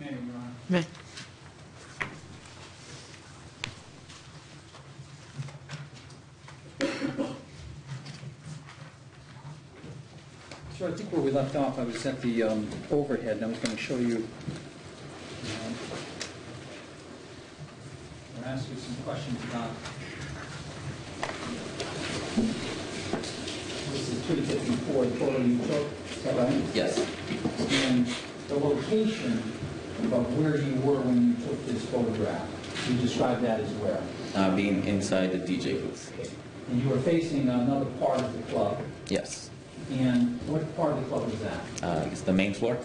may, Your Honor. May. So I think where we left off, I was at the overhead, and I was going to show you, or ask you some questions about, this is 254, the photo you took, is that right? Yes. And the location of where you were when you took this photograph, you described that as where? Being inside the DJ booth. Okay. And you were facing another part of the club. Yes. And what part of the club was that? It's the main floor.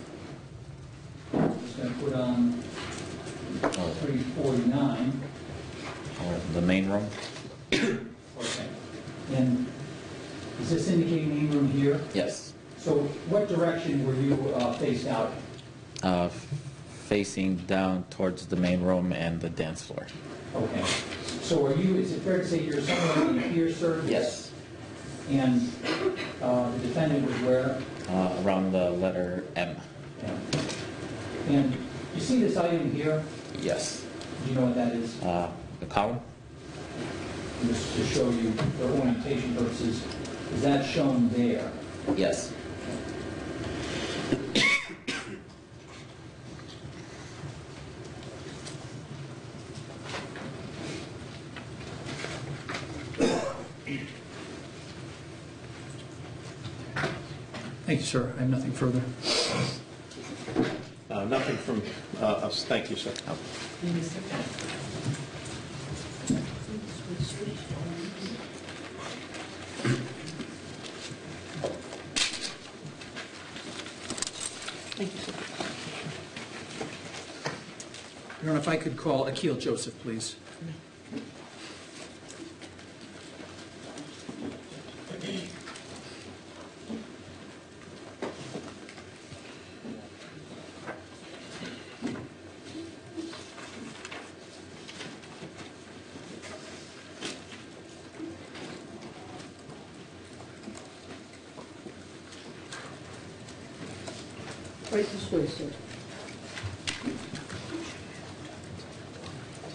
I'm just going to put on 349. Or the main room. Okay. And is this indicating main room here? Yes. So what direction were you faced out? Facing down towards the main room and the dance floor. Okay. So are you, is it fair to say you're somewhere in here, sir? Yes. And the defendant was where? Around the letter M. Yeah. And you see this item here? Yes. Do you know what that is? The column? Just to show you for orientation purposes, is that shown there? Yes. Thank you, sir. I have nothing further. Nothing from us. Thank you, sir. Thank you, sir. Your Honor, if I could call Akil Joseph, please. Right this way, sir.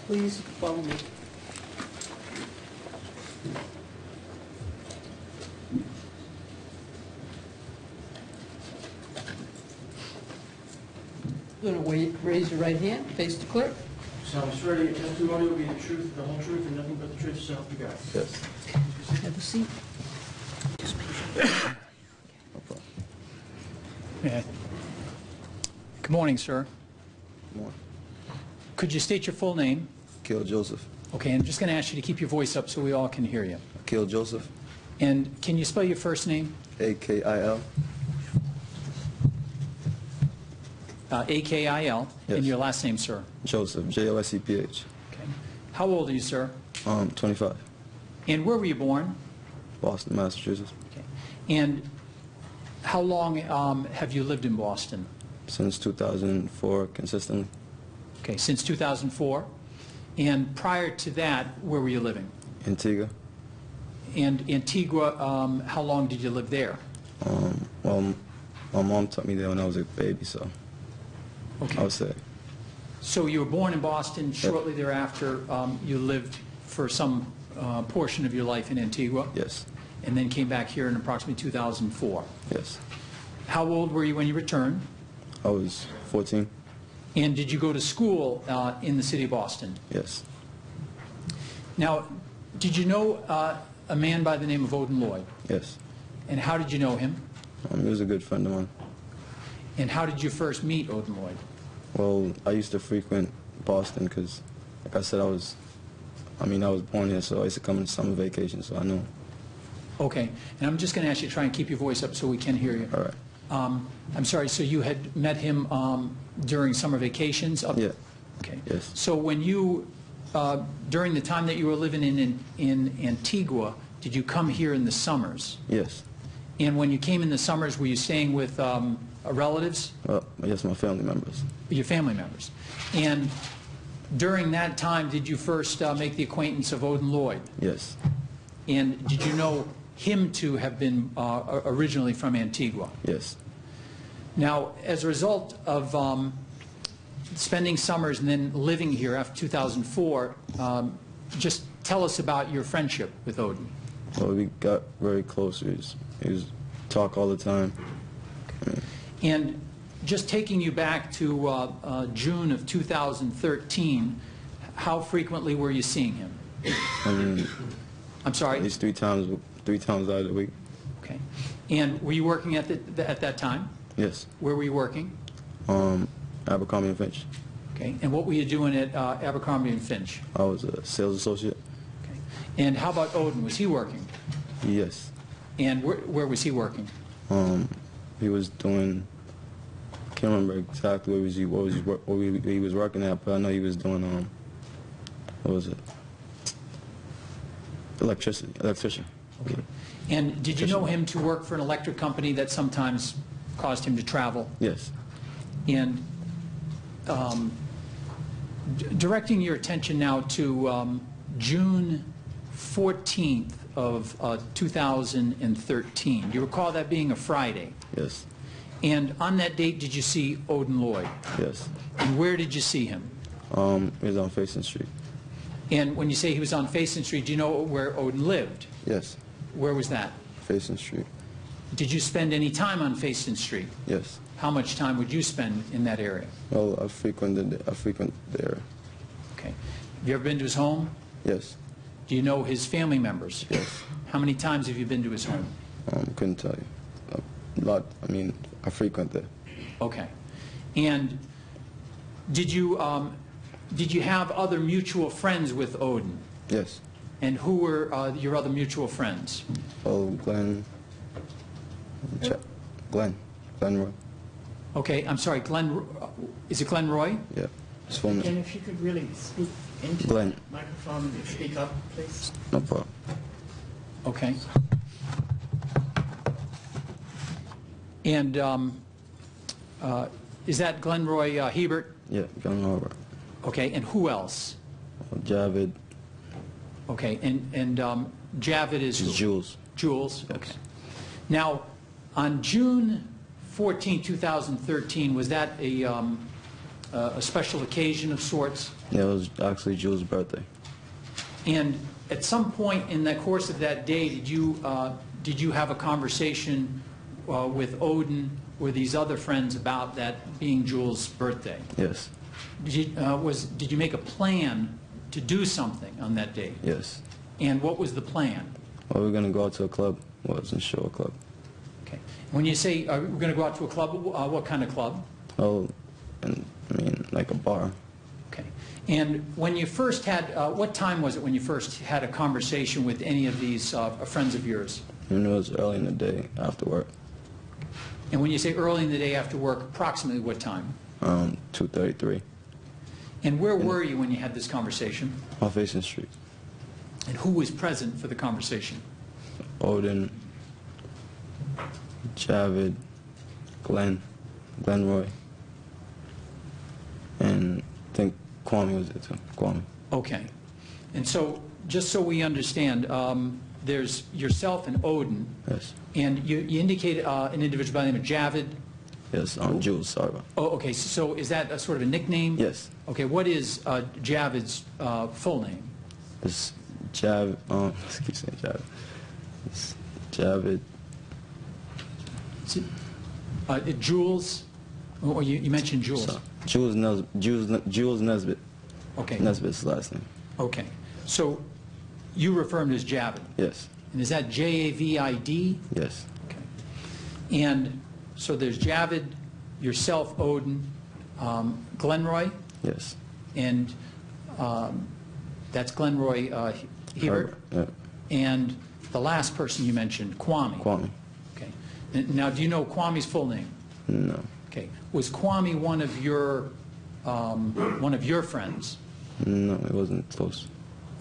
Please follow me. You're going to raise your right hand, face the clerk. So I swear to your testimony will be the truth, the whole truth, and nothing but the truth, so help you God. Yes. Have a seat. Yeah. Good morning, sir. Good morning. Could you state your full name? Akil Joseph. Okay, I'm just going to ask you to keep your voice up so we all can hear you. Akil Joseph. And can you spell your first name? A-K-I-L. A-K-I-L. Yes. And your last name, sir? Joseph. J-O-S-E-P-H. Okay. How old are you, sir? 25. And where were you born? Boston, Massachusetts. Okay. And how long have you lived in Boston? Since 2004, consistently. Okay, since 2004. And prior to that, where were you living? Antigua. And Antigua, how long did you live there? Well, my mom took me there when I was a baby, so I Okay. would say. So you were born in Boston. Shortly thereafter, you lived for some portion of your life in Antigua? Yes. And then came back here in approximately 2004. Yes. How old were you when you returned? I was 14. And did you go to school in the city of Boston? Yes. Now, did you know a man by the name of Odin Lloyd? Yes. And how did you know him? He was a good friend of mine. And how did you first meet Odin Lloyd? Well, I used to frequent Boston because, like I said, I was born here, so I used to come on summer vacation, so I knew him. Okay. And I'm just going to ask you to try and keep your voice up so we can hear you. All right. I'm sorry, so you had met him during summer vacations? Yeah. Okay. Yes. So when you, during the time that you were living in Antigua, did you come here in the summers? Yes. And when you came in the summers, were you staying with relatives? Yes, my family members. Your family members. And during that time, did you first make the acquaintance of Odin Lloyd? Yes. And did you know him to have been originally from Antigua? Yes. Now, as a result of spending summers and then living here after 2004, just tell us about your friendship with Odin. Well, we got very close. He was talk all the time. And just taking you back to June of 2013, how frequently were you seeing him? I mean, I'm sorry? at least three times out of the week. Okay. And were you working at that time? Yes. Where were you working? Abercrombie and Finch. Okay. And what were you doing at Abercrombie and Finch? I was a sales associate. Okay. And how about Odin? Was he working? Yes. And where was he working? He was doing. I can't remember exactly what he was working at, but I know he was doing. What was it? Electrician. Okay. And did you know him to work for an electric company that sometimes caused him to travel? Yes. And directing your attention now to June 14th of 2013. Do you recall that being a Friday? Yes. And on that date, did you see Odin Lloyd? Yes. And where did you see him? He was on Facing Street. And when you say he was on Facing Street, do you know where Odin lived? Yes. Where was that? Facing Street. Did you spend any time on Facing Street? Yes. How much time would you spend in that area? Well, I frequent the area. Okay. Have you ever been to his home? Yes. Do you know his family members? Yes. How many times have you been to his home? Couldn't tell you. A lot. I mean, I frequent there. Okay. And did you have other mutual friends with Odin? Yes. And who were your other mutual friends? Oh, Glenn Roy. Okay, I'm sorry, is it Glenn Roy? Yeah. His phone Again, name. if you could really speak into Glenn. the microphone and speak up, please. No problem. Okay. And is that Glenn Roy Hebert? Yeah, Glenn Roy. Okay, and who else? Javid. Okay, and Javid is who? Jules. Jules? Yes. Okay. Now, on June 14, 2013, was that a special occasion of sorts? Yeah, it was actually Jules' birthday. And at some point in the course of that day, did you have a conversation with Odin or these other friends about that being Jules' birthday? Yes. Did you make a plan to do something on that day? Yes. And what was the plan? Well, we were gonna go out to a club. Well, it wasn't sure a club. Okay. When you say we're going to go out to a club, what kind of club? Oh, and I mean like a bar. Okay. And when you first had, what time was it when you first had a conversation with any of these friends of yours? And it was early in the day after work. And when you say early in the day after work, approximately what time? 2:33. And where were you when you had this conversation? On Facing Street. And who was present for the conversation? Odin, Javid, Glenn Roy, and I think Kwame was there too. Kwame. Okay. And so, just so we understand, there's yourself and Odin, Yes. and you indicated an individual by the name of Javid. Yes. Jules. Sorry. Oh, okay. So is that a sort of a nickname? Yes. Okay. What is Javid's full name? It's Javid. I keep saying Javid. It's Javid. Is it Jules? Oh, you mentioned Jules. So, Jules Nesbitt. Okay. Nesbitt's last name. Okay. So you refer him as Javid. Yes. And is that Javid? Yes. Okay. And so there's Javid, yourself, Odin, Glenroy, Yes. and that's Glenroy Hebert, Yeah. and the last person you mentioned, Kwame. Kwame. Okay. Now, do you know Kwame's full name? No. Okay. Was Kwame one of your friends? No, it wasn't close.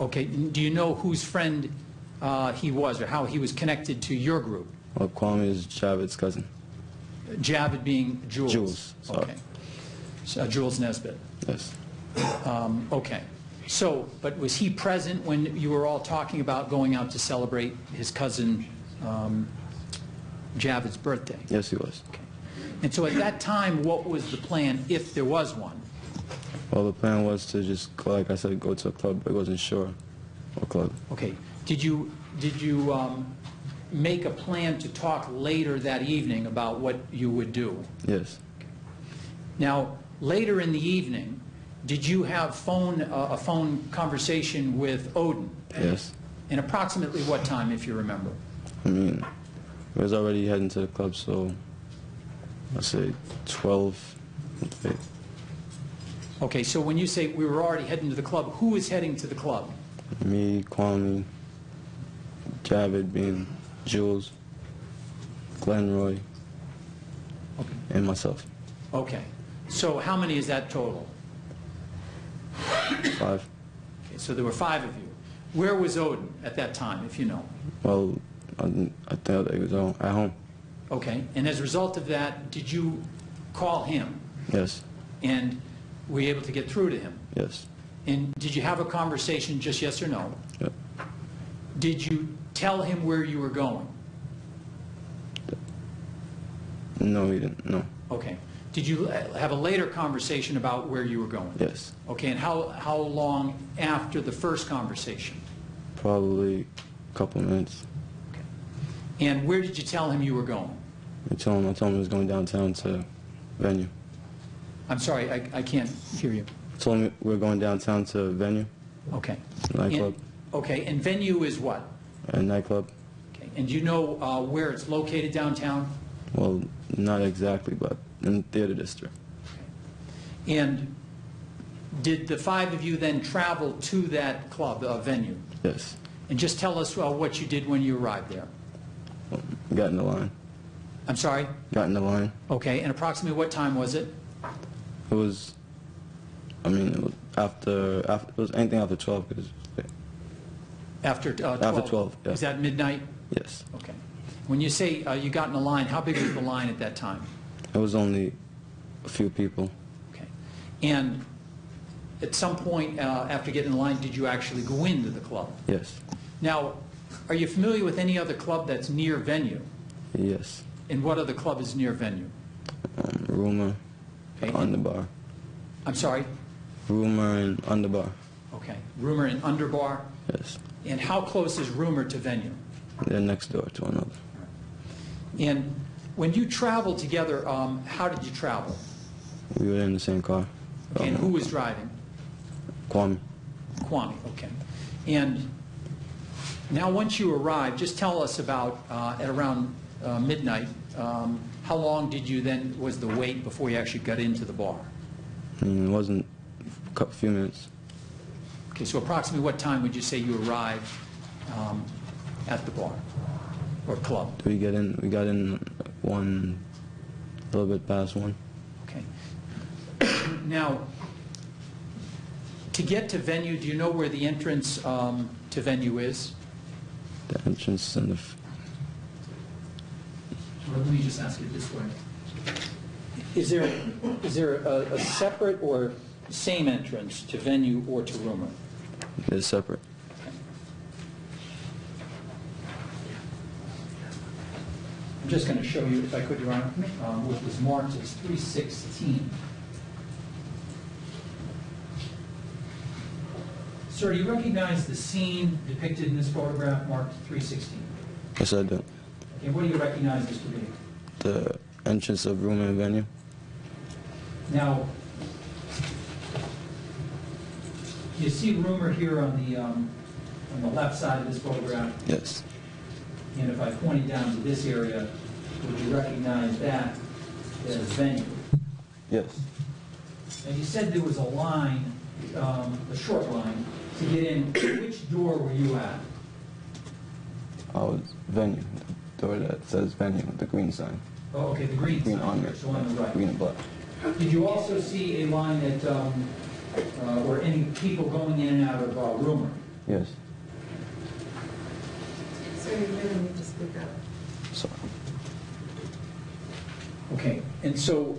Okay. Do you know whose friend he was, or how he was connected to your group? Well, Kwame is Javid's cousin. Javid being Jules. Jules, sorry. Okay. So, Jules Nesbitt. Yes. Okay. So, but was he present when you were all talking about going out to celebrate his cousin Javid's birthday? Yes, he was. Okay. And so at that time, what was the plan, if there was one? Well, the plan was to just, like I said, go to a club, but I wasn't sure what club. Okay. Did you make a plan to talk later that evening about what you would do? Yes. Now, later in the evening, did you have a phone conversation with Odin? Yes. And approximately what time, if you remember? I mean, we was already heading to the club, so I'd say 12. Okay, so when you say we were already heading to the club, who was heading to the club? Me, Kwame, Javid, being Jules, Glenroy, and myself. Okay. So how many is that total? 5. Okay, so there were 5 of you. Where was Odin at that time, if you know? Well, I thought he was at home. Okay, and as a result of that, did you call him? Yes. And were you able to get through to him? Yes. And did you have a conversation, just yes or no? Yep. Did you tell him where you were going? No, he didn't. No. Okay. Did you have a later conversation about where you were going? Yes. Okay, and how long after the first conversation? Probably a couple minutes. And where did you tell him you were going? I told him I was going downtown to venue. I'm sorry, I can't hear you. I told him we were going downtown to venue, Okay. nightclub. Okay, and venue is what? A nightclub. Okay. And do you know where it's located downtown? Well, not exactly, but in the theater district. And did the 5 of you then travel to that club venue? Yes. And just tell us what you did when you arrived there. Got in the line. I'm sorry? Got in the line. Okay, and approximately what time was it? It was, I mean, it was after it was anything after 12. Cause, After 12? After 12, yeah. Is that midnight? yes. Okay. When you say you got in the line, how big was the line at that time? It was only a few people. Okay. And at some point after getting in line, did you actually go into the club? Yes. Now, are you familiar with any other club that's near venue? Yes. And what other club is near venue? Rumor, Okay. Underbar. I'm sorry? Rumor and Underbar. Okay. Rumor and Underbar. Yes. And how close is Rumor to venue? They're next door to another. And when you traveled together, how did you travel? We were in the same car. Okay, and who was driving? Kwame. Kwame, okay. And now once you arrived, just tell us about, at around midnight, how long was the wait before you actually got into the bar? I mean, it wasn't a few minutes. Okay, so approximately what time would you say you arrived at the bar or club? We got in a little bit past 1. Okay. Now, to get to venue, do you know where the entrance to venue is? The entrance and the Let me just ask it this way. Is there a separate or same entrance to venue or to Rumor? they're separate. I'm just going to show you, if I could, Your Honor, what was marked as 316. Sir, do you recognize the scene depicted in this photograph marked 316? Yes, I do. Okay, what do you recognize this to be? The entrance of Rumor and venue. Now, you see Rumor here on the left side of this photograph, Yes. and if I pointed down to this area, would you recognize that as venue? Yes. Now, you said there was a line, a short line, to get in. Which door were you at? I was venue. The door that says venue, the green sign. Oh, okay, the green Green sign, on it. so on the right. Green and black. Did you also see a line that, or any people going in and out of Rumor? Yes. Sir, you really need to speak up. Sorry. Okay, and so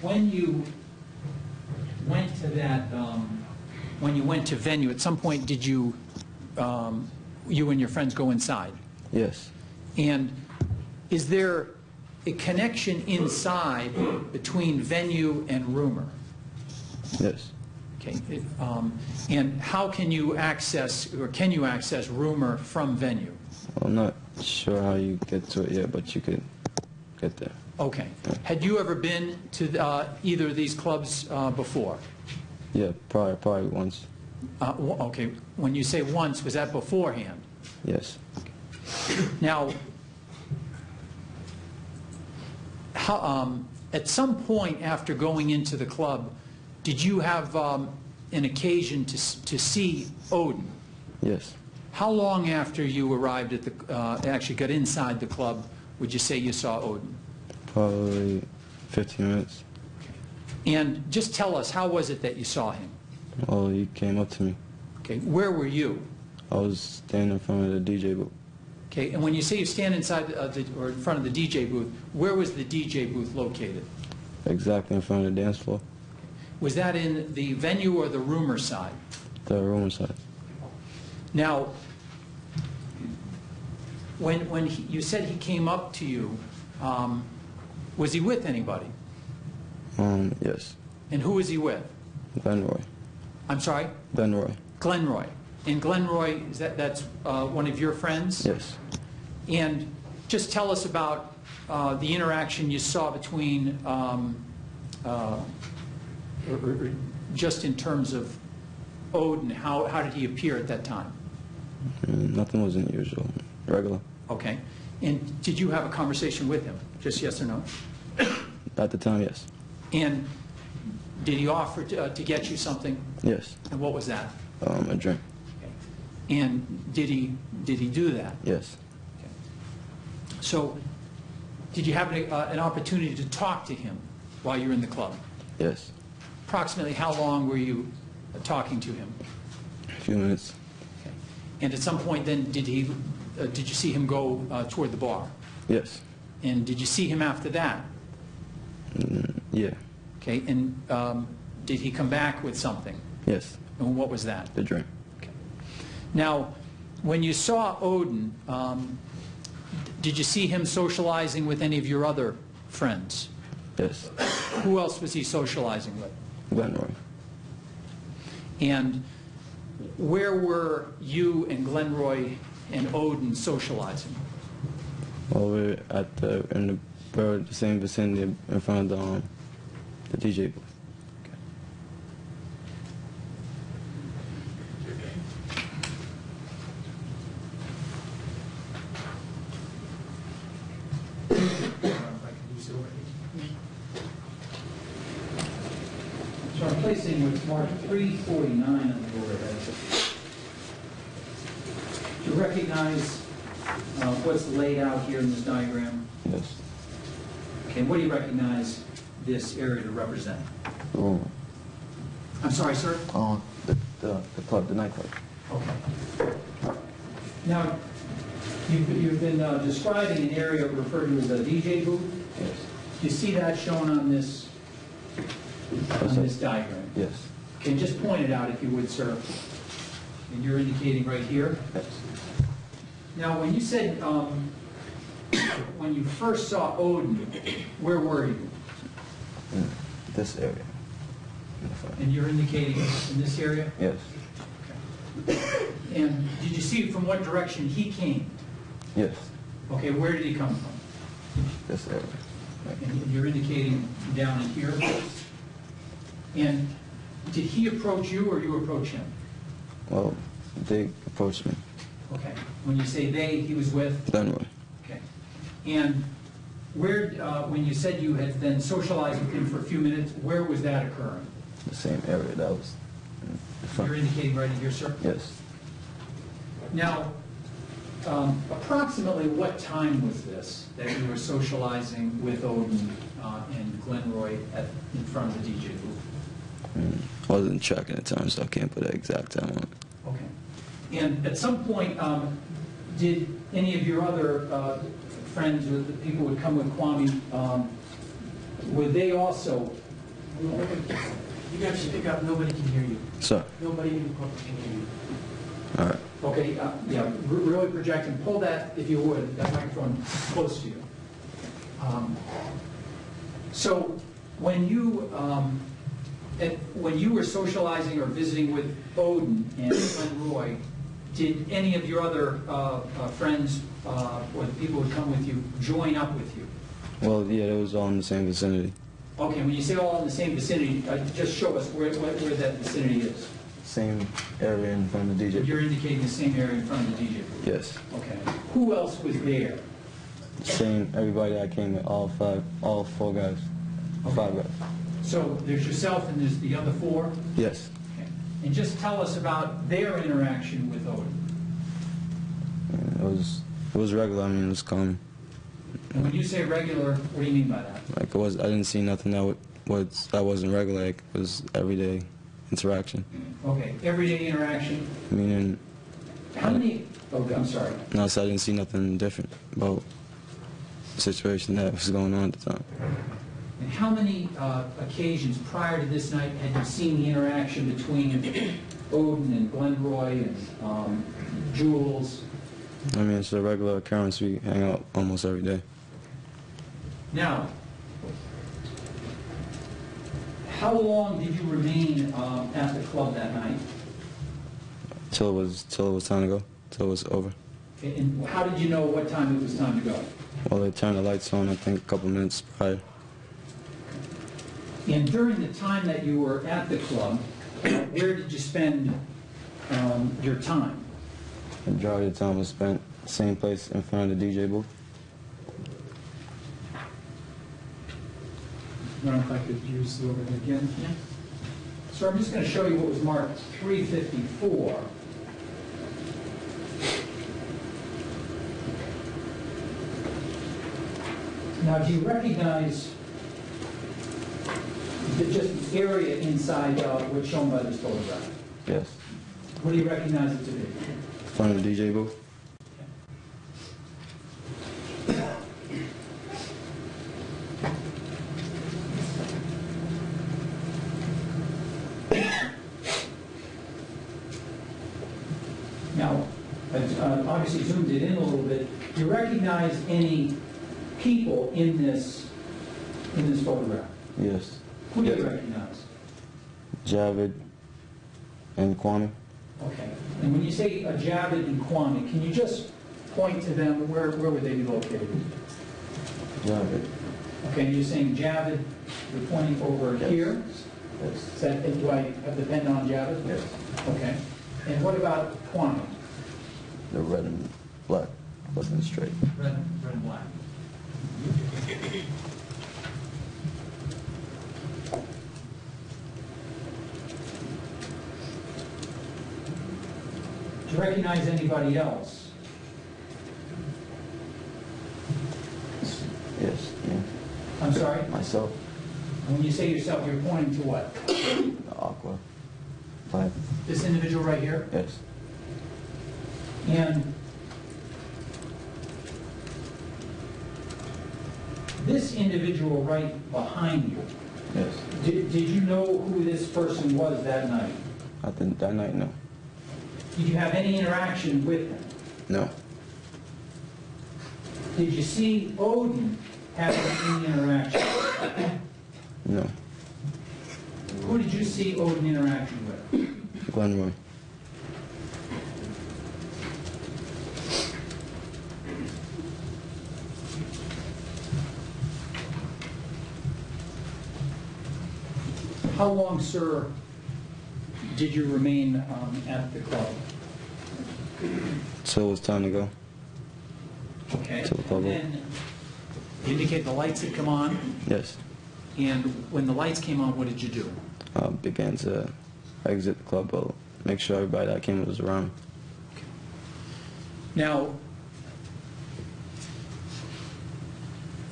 when you went to that, when you went to venue, at some point did you, you and your friends go inside? Yes. And is there a connection inside between venue and Rumor? Yes. Okay. And how can you access, or can you access rumor from venue? I'm not sure how you get to it yet, but you could get there. Okay. Had you ever been to either of these clubs before? Yeah, probably once. Okay. When you say once, was that beforehand? Yes. Now, at some point after going into the club, did you have an occasion to see Odin? Yes. How long after you arrived at the, actually got inside the club, would you say you saw Odin? Probably 15 minutes. And just tell us, how was it that you saw him? Oh, he came up to me. Okay, where were you? I was standing in front of the DJ booth. Okay, and when you say you stand inside or in front of the DJ booth, where was the DJ booth located? Exactly in front of the dance floor. Was that in the venue or the rumor side? The room side. Now, when you said he came up to you, was he with anybody? Yes. And who was he with? Glenroy. I'm sorry? Glenroy. Glenroy. And Glenroy, that's one of your friends? Yes. And just tell us about the interaction you saw between, or just in terms of Odin, how did he appear at that time? Nothing was unusual. Regular. Okay. And did you have a conversation with him? Just yes or no? At the time, yes. And did he offer to get you something? Yes. And what was that? A drink. Okay. And did he do that? Yes. Okay. So did you have an opportunity to talk to him while you were in the club? Yes. Approximately how long were you talking to him? A few minutes. Okay. And at some point then, did you see him go toward the bar? Yes. And did you see him after that? Yeah. Okay. And did he come back with something? Yes. And what was that? The drink. Okay. Now, when you saw Odin, did you see him socializing with any of your other friends? Yes. Who else was he socializing with? Glenroy. And where were you and Glenroy and Odin socializing? Over at in the same vicinity in front of the DJ booth. So I'm placing what's marked 349 on the overhead. Do you recognize what's laid out here in this diagram? Yes. Okay, what do you recognize this area to represent? Room. I'm sorry, sir? The club, the nightclub. Okay. Now, you've been describing an area referred to as a DJ booth. Yes. Do you see that shown on this diagram? Yes. Okay, just point it out if you would, sir. And you're indicating right here. Yes. Now, when you said, when you first saw Odin, where were you? In this area. In the front. And you're indicating in this area? Yes. And did you see from what direction he came? Yes. Okay, where did he come from? This area. And you're indicating down in here? And did he approach you or you approach him? Well, they approached me. Okay. When you say they, he was with? Glenroy. Okay. And where, when you said you had then socialized with him for a few minutes, where was that occurring? The same area that was in the front. You're indicating right in here, sir? Yes. Now, approximately what time was this that you were socializing with Odin and Glenroy in front of the DJ booth? I wasn't tracking the time, so I can't put an exact time on it. Okay. And at some point, did any of your other friends or the people who would come with Kwame, were they also? You guys speak up, nobody can hear you. Sorry. Nobody in the public can hear you. All right. Okay, yeah, really project and pull that, if you would, that microphone close to you. So when you when you were socializing or visiting with Odin and Glenn Roy, did any of your other friends or the people who come with you join up with you? Well, yeah, it was all in the same vicinity. Okay, when you say all in the same vicinity, just show us where that vicinity is. Same area in front of the DJ. You're indicating the same area in front of the DJ booth. Yes. Okay. Who else was there? Same, everybody that came with, all four guys. Five guys. So there's yourself and there's the other four? Yes. Okay. And just tell us about their interaction with Odin. And it was regular, I mean, it was common. And when you say regular, what do you mean by that? Like, I didn't see nothing that wasn't regular, like, it was everyday interaction. Okay, everyday interaction. Meaning, How many, I'm sorry. no, so I didn't see nothing different about the situation that was going on at the time. And how many occasions prior to this night had you seen the interaction between Odin and Glenn Roy and Jules? I mean, it's a regular occurrence. We hang out almost every day. Now, how long did you remain at the club that night? Till it was time to go. Till it was over. And how did you know what time it was time to go? Well, they turned the lights on, I think, a couple minutes prior. And during the time that you were at the club, where did you spend your time? The majority of the time was spent same place in front of the DJ booth. I don't know if I could use the overhead again. Yeah. So I'm just going to show you what was marked 354. Now, do you recognize just the area inside what's shown by this photograph? Yes. What do you recognize it to be? In front of the DJ booth. Now, obviously zoomed it in a little bit. Do you recognize any people in this photograph? Yes. Who do you Yes. recognize? Javid and Kwame. Okay. And when you say Javid and Kwame, can you just point to them? Where would they be located? Javid. Okay, and you're saying Javid, you're pointing over here? Yes. Is that, do I have the pen on Javid? Yes. Okay. And what about Kwame? The red and black, wasn't straight. Red and black. Do you recognize anybody else? Yes. Me. I'm sorry? Myself. When you say yourself, you're pointing to what? The aqua. Five. This individual right here? Yes. And this individual right behind you, Yes. did you know who this person was that night? I think that night, no. Did you have any interaction with him? No. Did you see Odin having any interaction? No. Who did you see Odin interaction with? Glenn Roy. How long, sir, did you remain at the club? Till it was time to go. Okay. Till the club And then you indicate the lights had come on, Yes. and when the lights came on, what did you do? Began to exit the club, but make sure everybody that came was around. Now,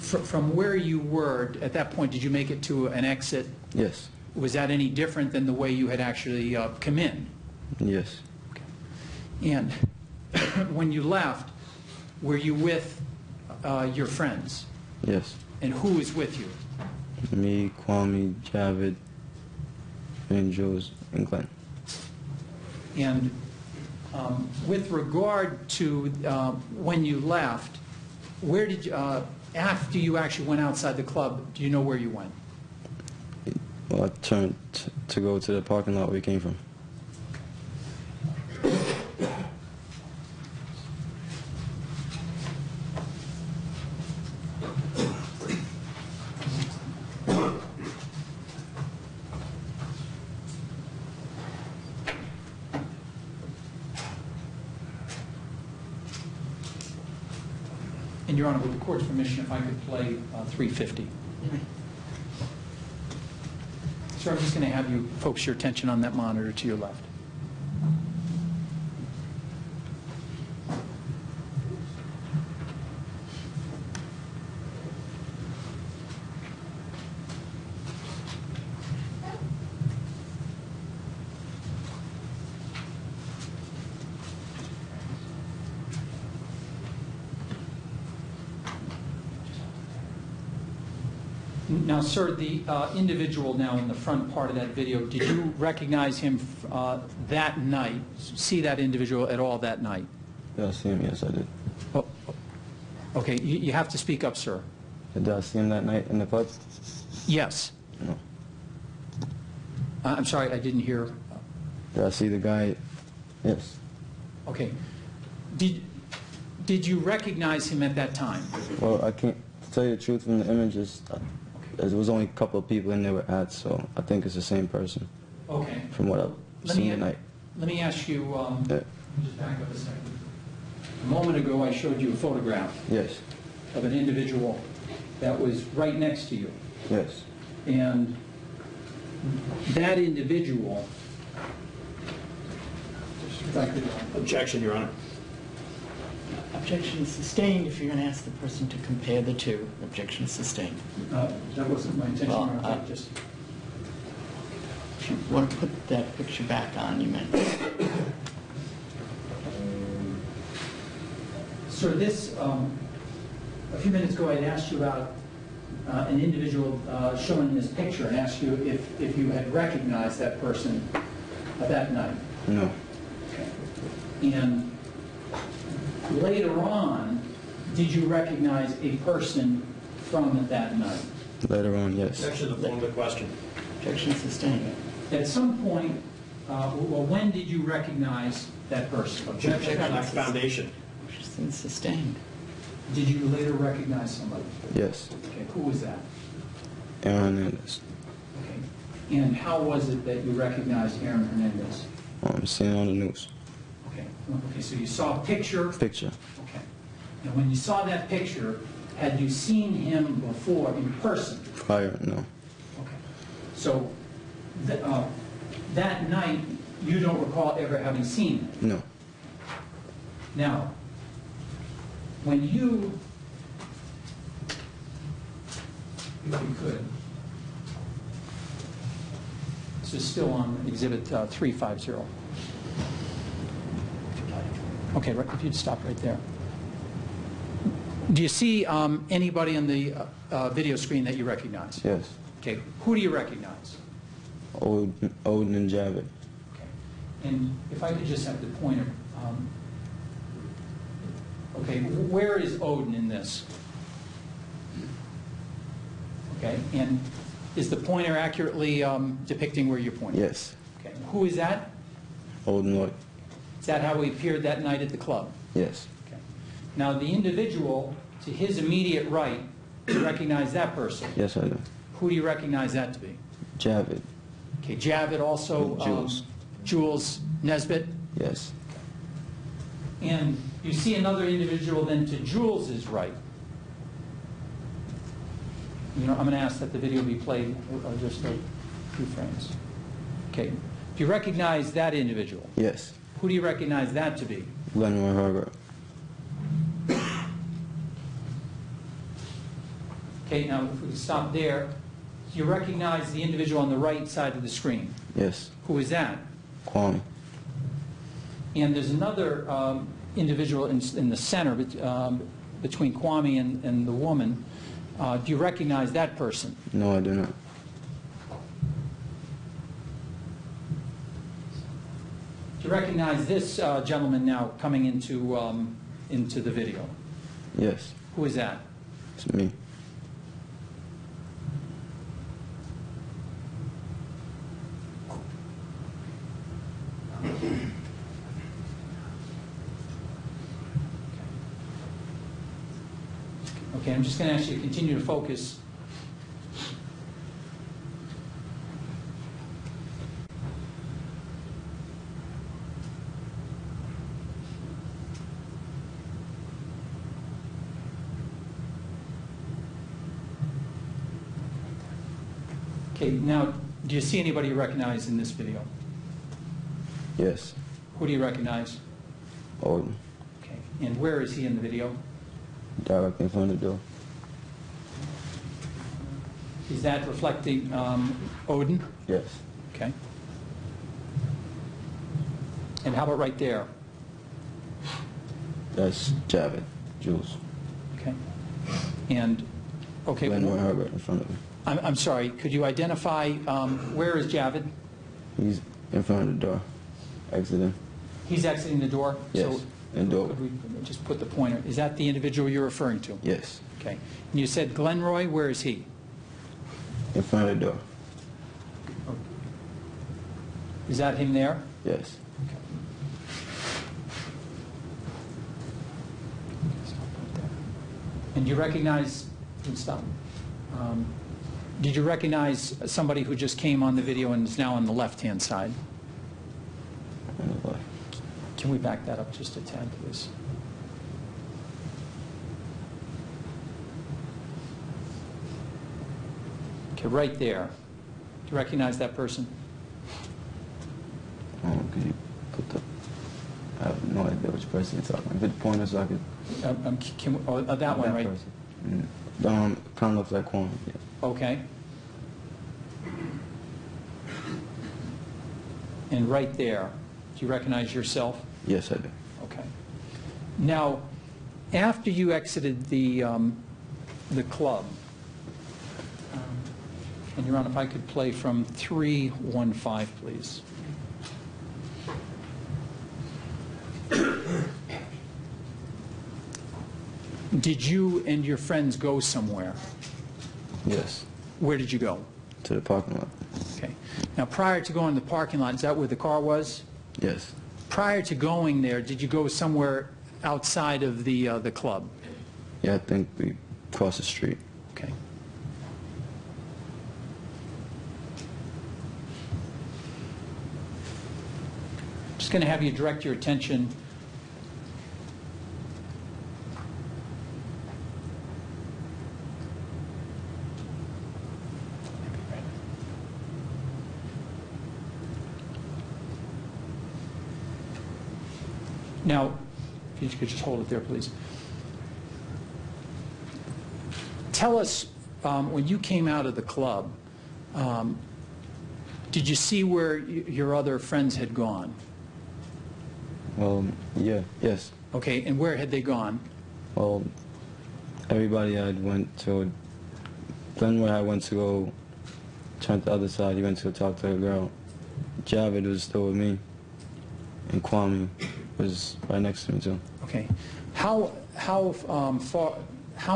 from where you were, at that point, did you make it to an exit? Yes. Was that any different than the way you had actually come in? Yes. And when you left, were you with your friends? Yes. And who was with you? Me, Kwame, Javid, and Jules, and Glenn. And with regard to when you left, where did you, after you actually went outside the club, do you know where you went? Well, I turned to go to the parking lot where he came from. And Your Honor, with the court's permission, if I could play 350. Sir, I'm just going to have you focus your attention on that monitor to your left. Now, sir, the individual now in the front part of that video, did you recognize him that night, see that individual at all that night? Did I see him? Yes, I did. Oh, okay, you have to speak up, sir. Did I see him that night in the club? Yes. No. I'm sorry, I didn't hear. Did I see the guy? Yes. Okay. Did you recognize him at that time? Well, I can't to tell you the truth from the images. There was only a couple of people in there with hats, so I think it's the same person Okay. from what I've seen tonight. Let me ask you, Yeah. just back up a second. A moment ago, I showed you a photograph Yes. of an individual that was right next to you. Yes. And that individual, if I could, Objection, Your Honor. Objection is sustained if you're going to ask the person to compare the two. Objection is sustained. that wasn't my intention. Well, Your Honor. Just If you want to put that picture back on, you meant. Sir, this, a few minutes ago, I had asked you about an individual shown in this picture and asked you if you had recognized that person that night. No. And later on, did you recognize a person from that night? Later on, yes. Objection to the form of the question. Objection is sustained. At some point, well, when did you recognize that person? Objection to lack foundation. Objection is sustained. Did you later recognize somebody? Yes. Okay, who was that? Hernandez. Okay. And how was it that you recognized Aaron Hernandez? Seen it on the news. Okay. Okay, so you saw a picture. Picture. Okay. And when you saw that picture, had you seen him before in person? Prior, no. Okay. So that night, you don't recall ever having seen him? No. Now, when you, if you could, this is still on Exhibit 350. Okay, right, if you'd stop right there. Do you see anybody on the video screen that you recognize? Yes. Okay, who do you recognize? Odin and Javid. Okay. And if I could just have the pointer. Okay, where is Odin in this? Okay, and is the pointer accurately depicting where you're pointing? Yes. Okay, who is that? Odin Lloyd. Is that how he appeared that night at the club? Yes. Okay. Now, the individual to his immediate right, do you recognize that person? Yes, I do. Who do you recognize that to be? Javid. Okay, Javid also? Jules. Jules Nesbitt? Yes. And you see another individual then to Jules's right. You know, I'm going to ask that the video be played just a few frames. Okay. Do you recognize that individual? Yes. Who do you recognize that to be? Glenroy Hargrove. Okay, now if we can stop there. Do you recognize the individual on the right side of the screen? Yes. Who is that? Kwame. And there's another individual in the center between Kwame and the woman. Do you recognize that person? No, I do not. Do you recognize this gentleman now coming into the video? Yes. Who is that? It's me. Okay, I'm just going to ask you to continue to focus. Okay, now, do you see anybody you recognize in this video? Yes. Who do you recognize? Odin. Okay, and where is he in the video? Directly in front of the door. Is that reflecting Odin? Yes. Okay. And how about right there? That's Javid, Jules. Okay. And, okay, Glenroy Herbert in front of him. I'm sorry, could you identify, where is Javid? He's in front of the door, exiting. He's exiting the door? Yes, So and door. could we just put the pointer, is that the individual you're referring to? Yes, Okay. And you said Glenroy, where is he? in front of the door. Is that him there? Yes. And you recognize, stop. Did you recognize somebody who just came on the video and is now on the left-hand side? On the left. Can we back that up just a tad, please? Okay, right there. Do you recognize that person? Could you put the... I have no idea which person you're talking about. Put the pointer so I could... That one, right? person. Kind of looks like Quan. Yeah. Okay. And right there, do you recognize yourself? Yes, I do. Okay. Now, after you exited the club, and Your Honor, if I could play from 315, please. Did you and your friends go somewhere? Yes, Where did you go? to the parking lot. Okay. Now, prior to going to the parking lot, is that where the car was? Yes. Prior to going there, did you go somewhere outside of the club? Yeah, I think we crossed the street. Okay. Just going to have you direct your attention. Now, if you could just hold it there, please. Tell us, when you came out of the club, did you see where your other friends had gone? Well, yeah, yes. Okay, and where had they gone? Well, everybody I went to, Glenroy I went to go turn to the other side. He went to go talk to a girl. Javid was still with me, and Kwame was right next to me too. Okay. How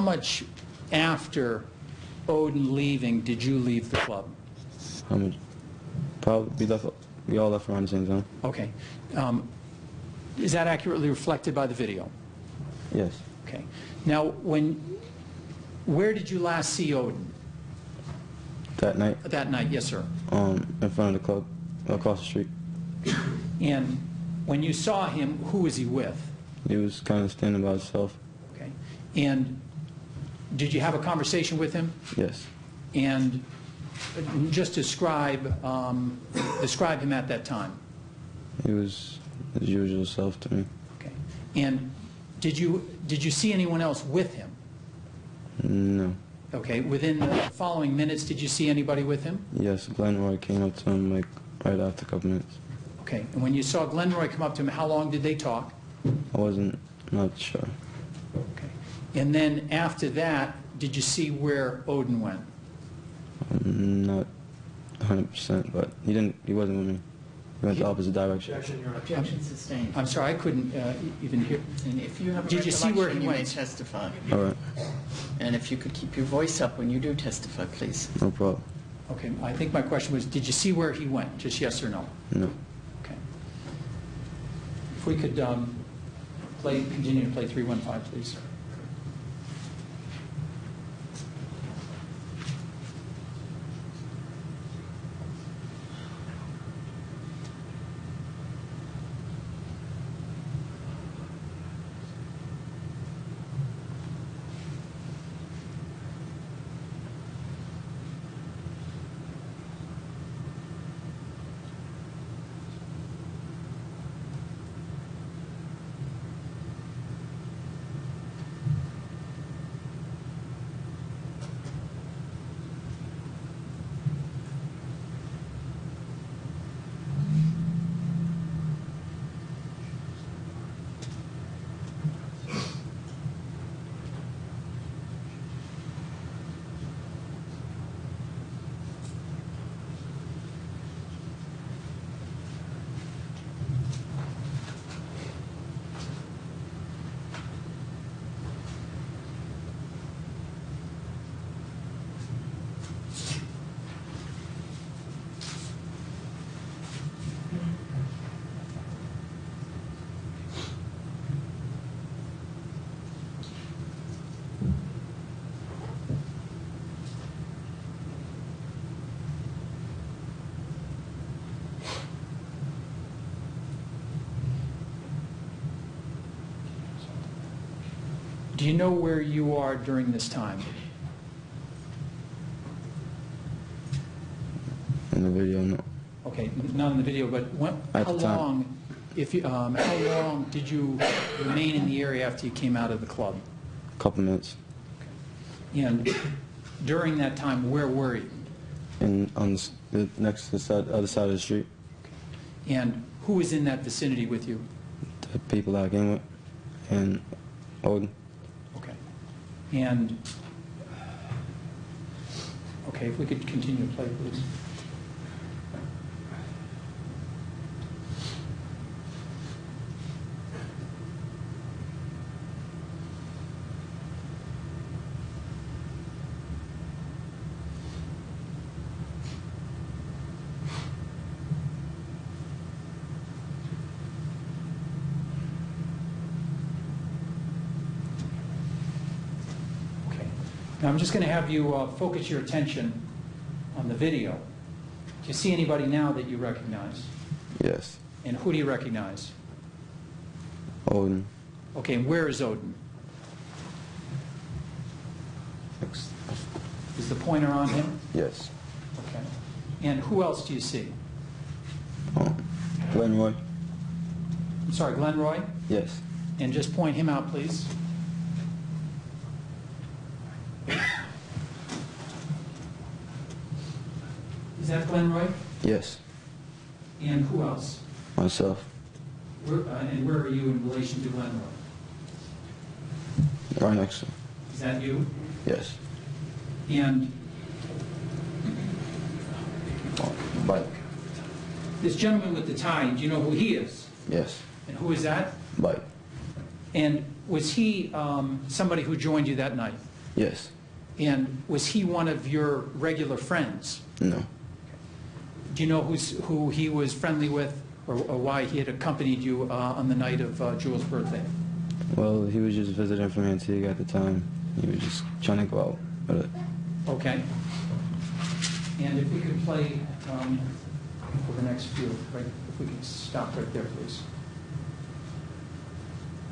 much after Odin leaving did you leave the club? How much? Probably we all left around the same time. Okay. Is that accurately reflected by the video? Yes. Okay. Now, where did you last see Odin? That night, That night, yes, sir. in front of the club, across the street. And when you saw him, who was he with? He was kind of standing by himself. Okay. And did you have a conversation with him? Yes. And just describe him at that time. He was his usual self to me. Okay. And did you see anyone else with him? No. Okay. Within the following minutes, did you see anybody with him? Yes, Glenroy came up to him like right after a couple minutes. Okay. And when you saw Glenroy come up to him, how long did they talk? Not sure. Okay. And then after that, did you see where Odin went? Not 100%, but he wasn't with me. He went the opposite direction. Objection, Your Honor. Objection sustained. I'm sorry, I couldn't even hear. And if you have a Did you see where he recollection, you may went? testify. All right, And if you could keep your voice up when you do testify, please. no problem. Okay. I think my question was, did you see where he went? Just yes or no? No. Okay. If we could continue to play 315, please. Do you know where you are during this time? In the video, no. Okay, not in the video, but At how the time. long, how long did you remain in the area after you came out of the club? A couple minutes. And during that time, where were you? And on the next to the other side of the street, And who was in that vicinity with you? the people that I came with, and Odin. Okay. And, okay, if we could continue to play, please. Okay. Now, I'm just going to have you focus your attention on the video. Do you see anybody now that you recognize? Yes. And who do you recognize? Odin. Okay, and where is Odin? Next. Is the pointer on him? Yes. Okay. And who else do you see? Glenroy. I'm sorry, Glenn Roy? Yes. And just point him out, please. Is that Glenn Roy? Yes. And who else? Myself. And where are you in relation to Glenn Roy? Right next to him. Is that you? Yes. And Bike. this gentleman with the tie, do you know who he is? Yes. And who is that? Bike. And was he somebody who joined you that night? Yes. And was he one of your regular friends? No. Do you know who he was friendly with, or why he had accompanied you on the night of Jules' birthday? Well, he was just visiting from Antigua at the time. He was just trying to go out with it. Okay. And if we could play for the next few, right? If we could stop right there, please.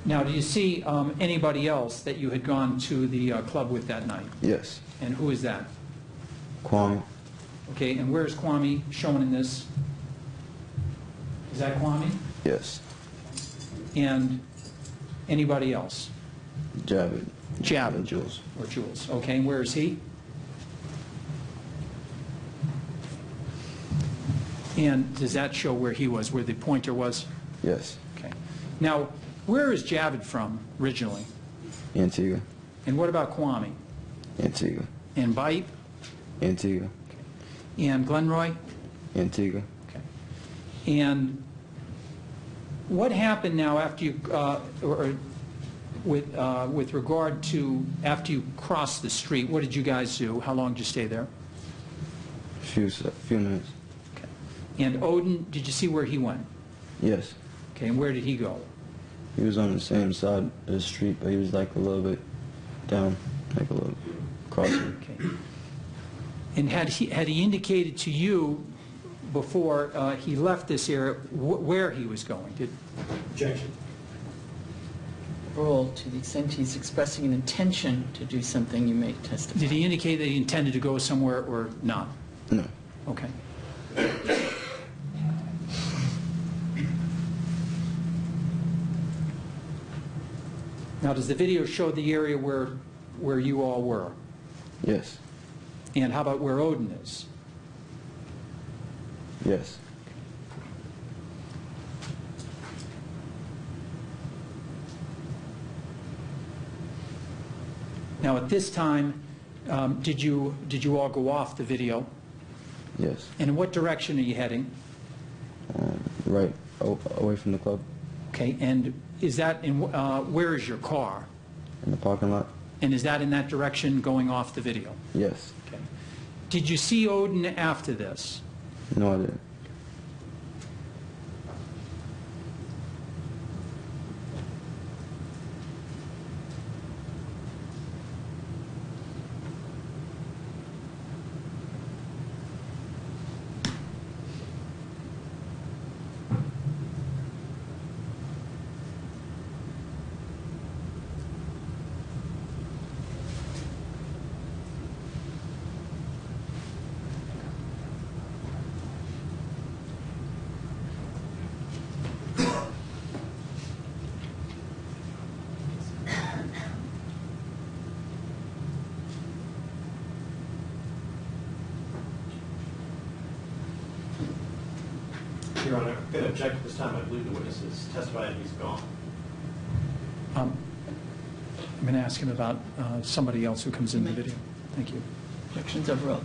Now, do you see anybody else that you had gone to the club with that night? Yes. And who is that? Kwame. Okay, and where is Kwame shown in this? Is that Kwame? Yes. And anybody else? Javid. Javid. And Jules. Or Jules. Okay, and where is he? And does that show where he was, where the pointer was? Yes. Okay. Now, where is Javid from originally? Antigua. And what about Kwame? Antigua. And Bite? Antigua. And Glenroy? Antigua. Okay. And what happened now after you, with regard to after you crossed the street, what did you guys do? How long did you stay there? Few minutes. Okay. And Odin, did you see where he went? Yes. Okay, and where did he go? He was on the same side of the street, but he was like a little bit down, like a little crossing. Okay. And had he indicated to you before he left this area where he was going? Objection. Rule, to the extent he's expressing an intention to do something, you may testify. Did he indicate that he intended to go somewhere or not? No. Okay. Now, does the video show the area where you all were? Yes. And how about where Odin is? Yes. Now, at this time, did you all go off the video? Yes. And in what direction are you heading? Right away from the club. Okay, and is that in, where is your car? In the parking lot. And is that in that direction going off the video? Yes. Okay. Did you see Odin after this? No, I didn't. Your Honor, I'm going to object at this time. I believe the witness has testified and he's gone. I'm going to ask him about somebody else who comes in the video. Thank you. Objections overruled.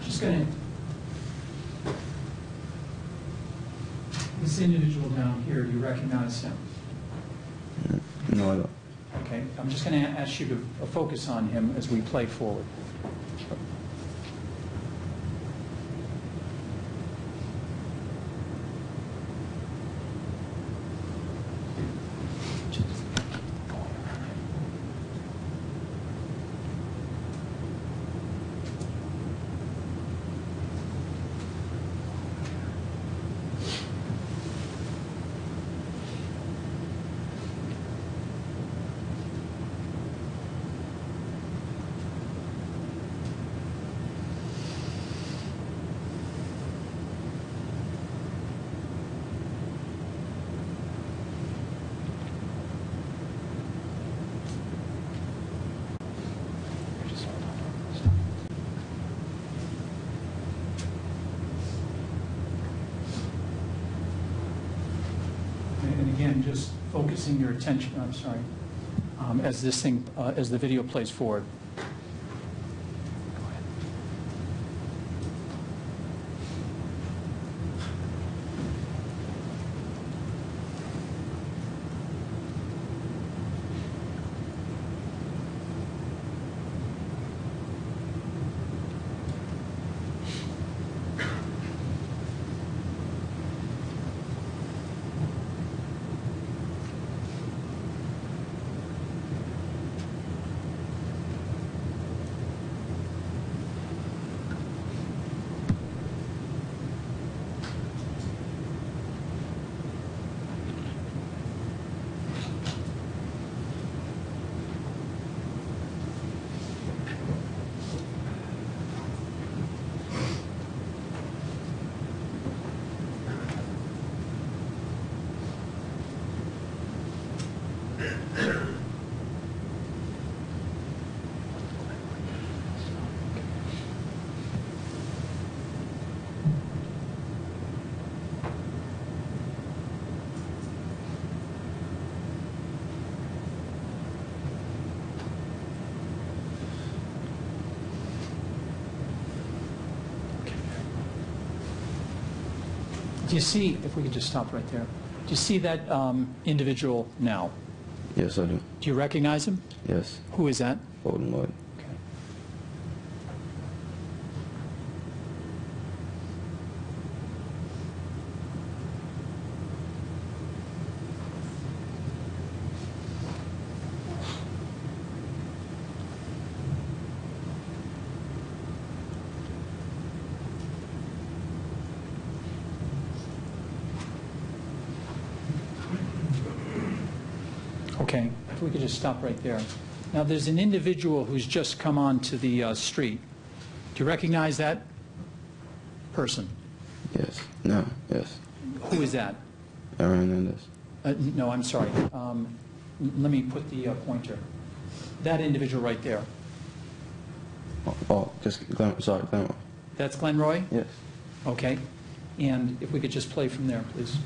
Just going to, this individual down here, do you recognize him? No, I don't. Okay, I'm just going to ask you to focus on him as we play forward. And again, just focusing your attention, I'm sorry, as this thing, as the video plays forward. Do you see, if we could just stop right there, do you see that individual now? Yes, I do. Do you recognize him? Yes. Who is that? Odin Lloyd. Okay. Okay, if we could just stop right there. Now, there's an individual who's just come onto the street. Do you recognize that person? Yes. No. Yes. Who is that? Hernandez. No, I'm sorry. Let me put the pointer. That individual right there. Just Glen. Sorry, Glenroy. That's Glenn Roy? Yes. Okay. And if we could just play from there, please.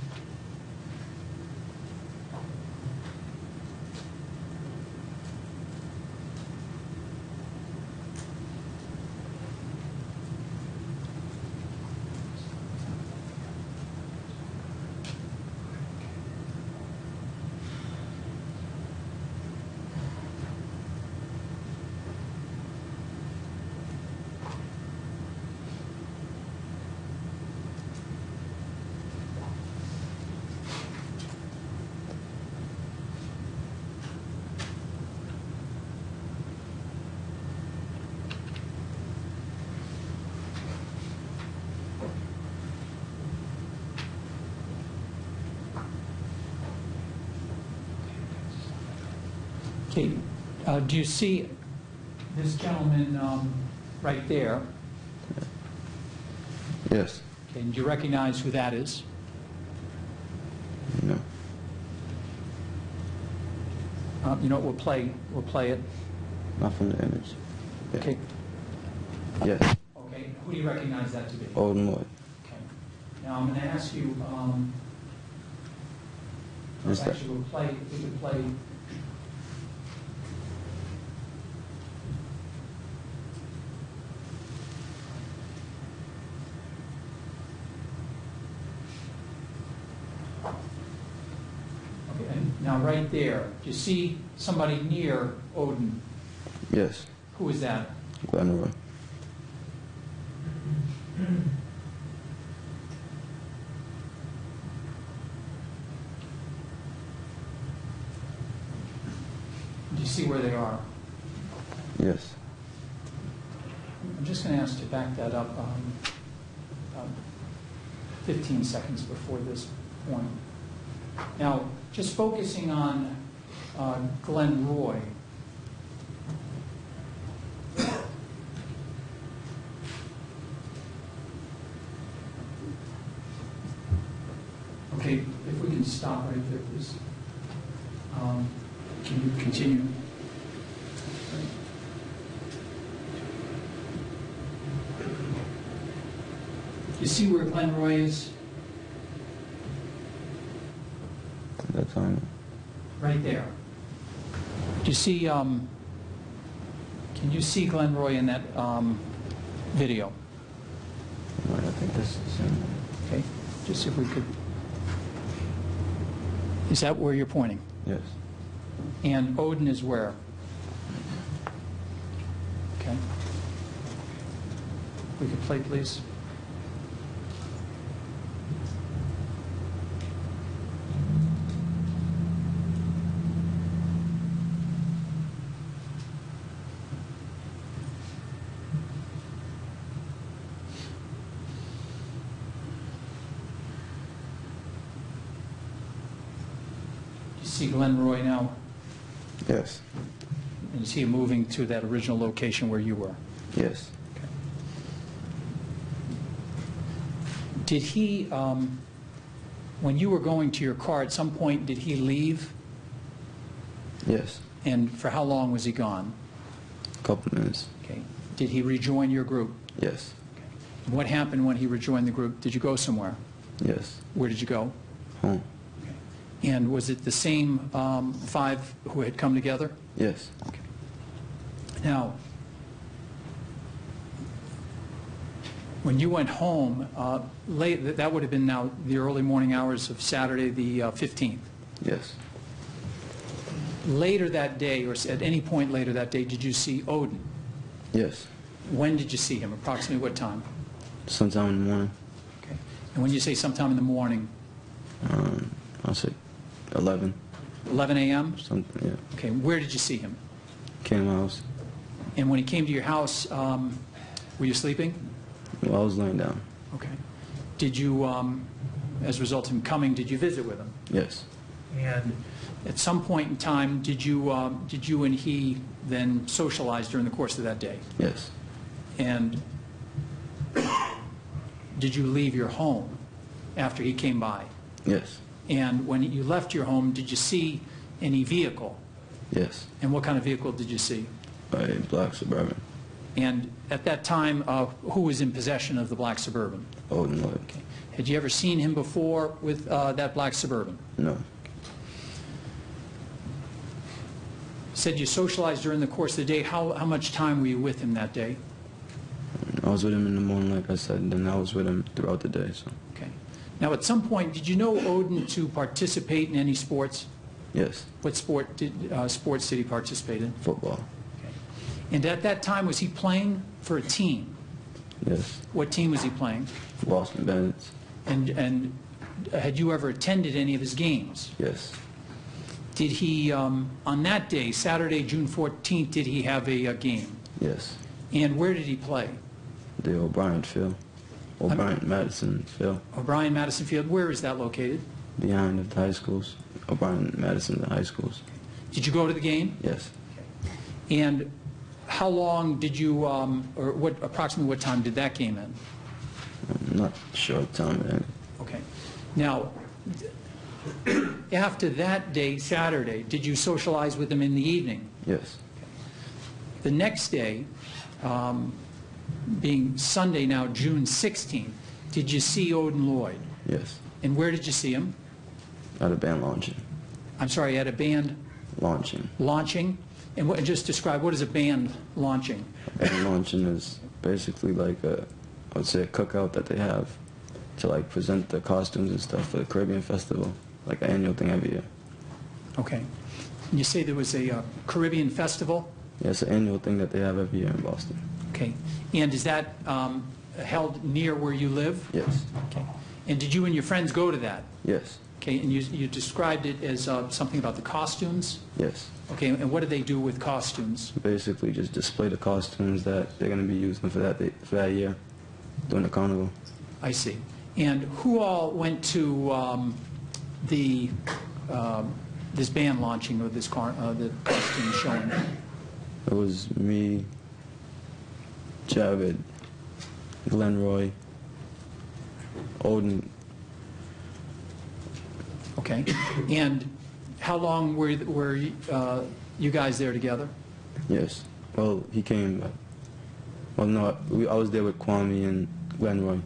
Okay, do you see this gentleman right there? Yes. Okay, and do you recognize who that is? No. You know what, we'll play it. Not from the image. Yeah. Okay. Yes. Okay, who do you recognize that to be? Odin Lloyd. Okay. Now, I'm going to ask you, Is that- actually, we could play. Okay, and now right there, do you see somebody near Odin? Yes. Who is that? Glenroy. Do you see where they are? Yes. I'm just going to ask to back that up 15 seconds before this point. Now, just focusing on Glenn Roy. Okay, if we can stop right there, please. Can you continue? You see where Glenn Roy is? At that time. Right there. Do you see, can you see Glenn Roy in that video? Right, I think this is the same. Okay, just see if we could. Is that where you're pointing? Yes. And Odin is where? Okay. We could play, please. You see Glenn Roy now? Yes. And is he moving to that original location where you were? Yes. Did he, when you were going to your car, at some point, did he leave? Yes. And for how long was he gone? A couple minutes. Okay. Did he rejoin your group? Yes. What happened when he rejoined the group? Did you go somewhere? Yes. Where did you go? Home. And was it the same 5 who had come together? Yes. Now, when you went home, late, that would have been now the early morning hours of Saturday the 15th. Yes. Later that day, or at any point later that day, did you see Odin? Yes. When did you see him? Approximately what time? Sometime in the morning. Okay. And when you say sometime in the morning, I'll say 11. 11 a.m.? Something, yeah. Okay. Where did you see him? Came to my house. And when he came to your house, were you sleeping? Well, I was laying down. Okay. Did you, as a result of him coming, did you visit with him? Yes. And at some point in time, did you and he then socialize during the course of that day? Yes. And did you leave your home after he came by? Yes. And when you left your home, did you see any vehicle? Yes. And what kind of vehicle did you see? A black Suburban. And at that time, who was in possession of the black Suburban? Odin Lloyd. Okay. Had you ever seen him before with that black Suburban? No. Said you socialized during the course of the day. How much time were you with him that day? I was with him in the morning, like I said, then I was with him throughout the day. So. Okay. Now, at some point, did you know Odin to participate in any sports? Yes. What sports did he participate in? Football. Okay. And at that time, was he playing for a team? Yes. What team was he playing? Boston Bandits. And had you ever attended any of his games? Yes. Did he, on that day, Saturday, June 14th, did he have a game? Yes. And where did he play? The O'Brien Field. O'Brien Madison Field. O'Brien Madison Field. Where is that located? Behind the high schools. O'Brien Madison, the high schools. Did you go to the game? Yes. And how long did you, or what, approximately what time did that game end? I'm not sure what time it ended. Okay. Now, after that day, Saturday, did you socialize with him in the evening? Yes. The next day, being Sunday now, June 16th, did you see Odin Lloyd? Yes. And where did you see him? At a band launching. I'm sorry, at a band Launching. launching? And what, just describe, what is a band launching? Band launching is basically like I would say a cookout that they have to like present the costumes and stuff for the Caribbean Festival, like an annual thing every year. Okay. And you say there was a Caribbean festival? Yeah, it's an annual thing that they have every year in Boston. Okay. And is that held near where you live? Yes. Okay. And did you and your friends go to that? Yes. Okay, and you described it as something about the costumes? Yes. Okay, and what do they do with costumes? Basically just display the costumes that they're going to be using for that year during the carnival. I see. And who all went to this band launching or this the costume showing? It was me, Javid, Glenroy, Odin. Okay. And how long were you guys there together? Yes. Well, he came. Well, no, I was there with Kwame and Glenroy.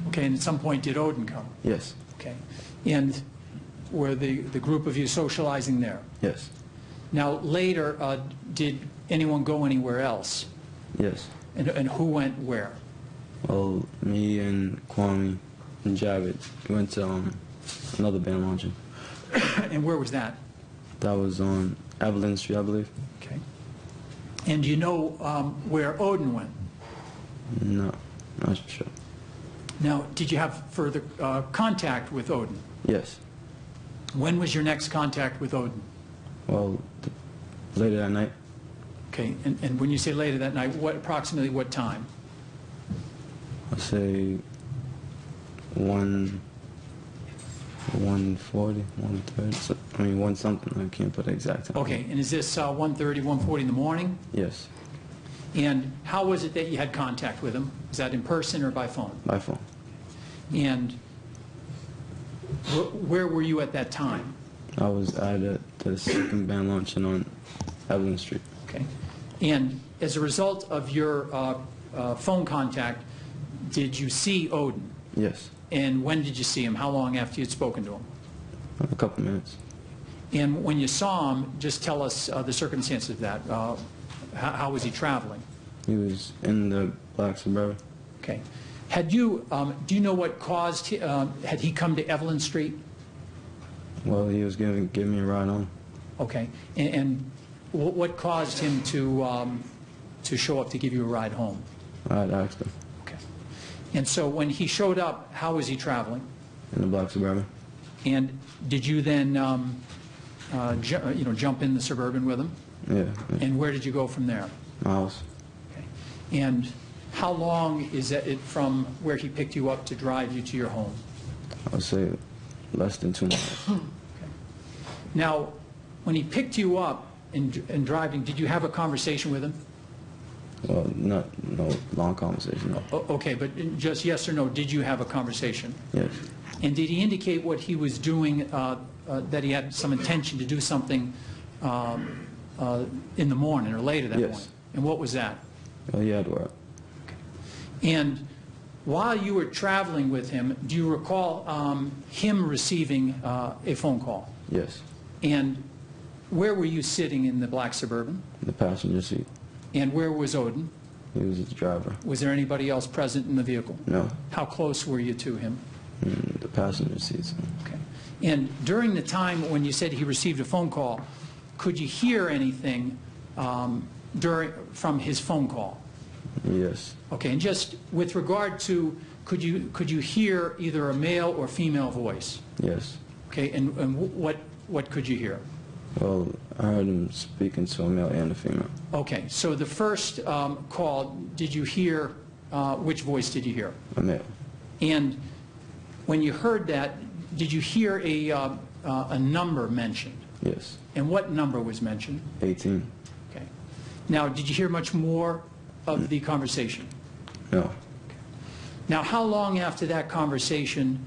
Okay, and at some point did Odin come? Yes. Okay. And were the group of you socializing there? Yes. Now, later, did anyone go anywhere else? Yes. And who went where? Well, me and Kwame and Javid went to another band launching. And where was that? That was on Evelyn Street, I believe. Okay. And do you know where Odin went? No, not sure. Now, did you have further contact with Odin? Yes. When was your next contact with Odin? Well, later that night. Okay, and when you say later that night, approximately what time? I'll say 1:40, 1:30. So, I mean, 1 something. I can't put an exact time. Okay, and is this 1:30, 1:40 in the morning? Yes, And how was it that you had contact with him? Was that in person or by phone? by phone. And where were you at that time? I was at the second band launching on Evelyn Street. Okay. And as a result of your phone contact, did you see Odin? Yes, And when did you see him? How long after you had spoken to him? a couple minutes. And when you saw him, just tell us the circumstances of that. How was he traveling? He was in the black Suburban. Okay. Had you, do you know what caused, had he come to Evelyn Street? Well, he was giving me a ride home. Okay. And what caused him to show up to give you a ride home? I had asked him Okay. And so when he showed up, how was he traveling? in the black Suburban. And did you then, jump in the Suburban with him? Yeah, And where did you go from there? my house. Okay. And how long is it from where he picked you up to drive you to your home? I would say less than 2 miles. Now, when he picked you up and driving, did you have a conversation with him? Well, no long conversation, no. Okay, but just yes or no, did you have a conversation? Yes, And did he indicate what he was doing, that he had some intention to do something in the morning or later that Yes. morning? And what was that? well, he had work. And while you were traveling with him, do you recall him receiving a phone call? Yes, And where were you sitting in the black Suburban? the passenger seat. And where was Odin? He was the driver. Was there anybody else present in the vehicle? No, How close were you to him? the passenger seat. Okay. And during the time when you said he received a phone call, could you hear anything from his phone call? Yes, Okay, and just with regard to, could you hear either a male or female voice? yes. Okay, and what could you hear? Well, I heard him speaking to a male and a female. Okay, so the first call, did you hear, which voice did you hear? A male. And when you heard that, did you hear a number mentioned? Yes, And what number was mentioned? 18. Okay. Now, did you hear much more of the conversation? No, Now, how long after that conversation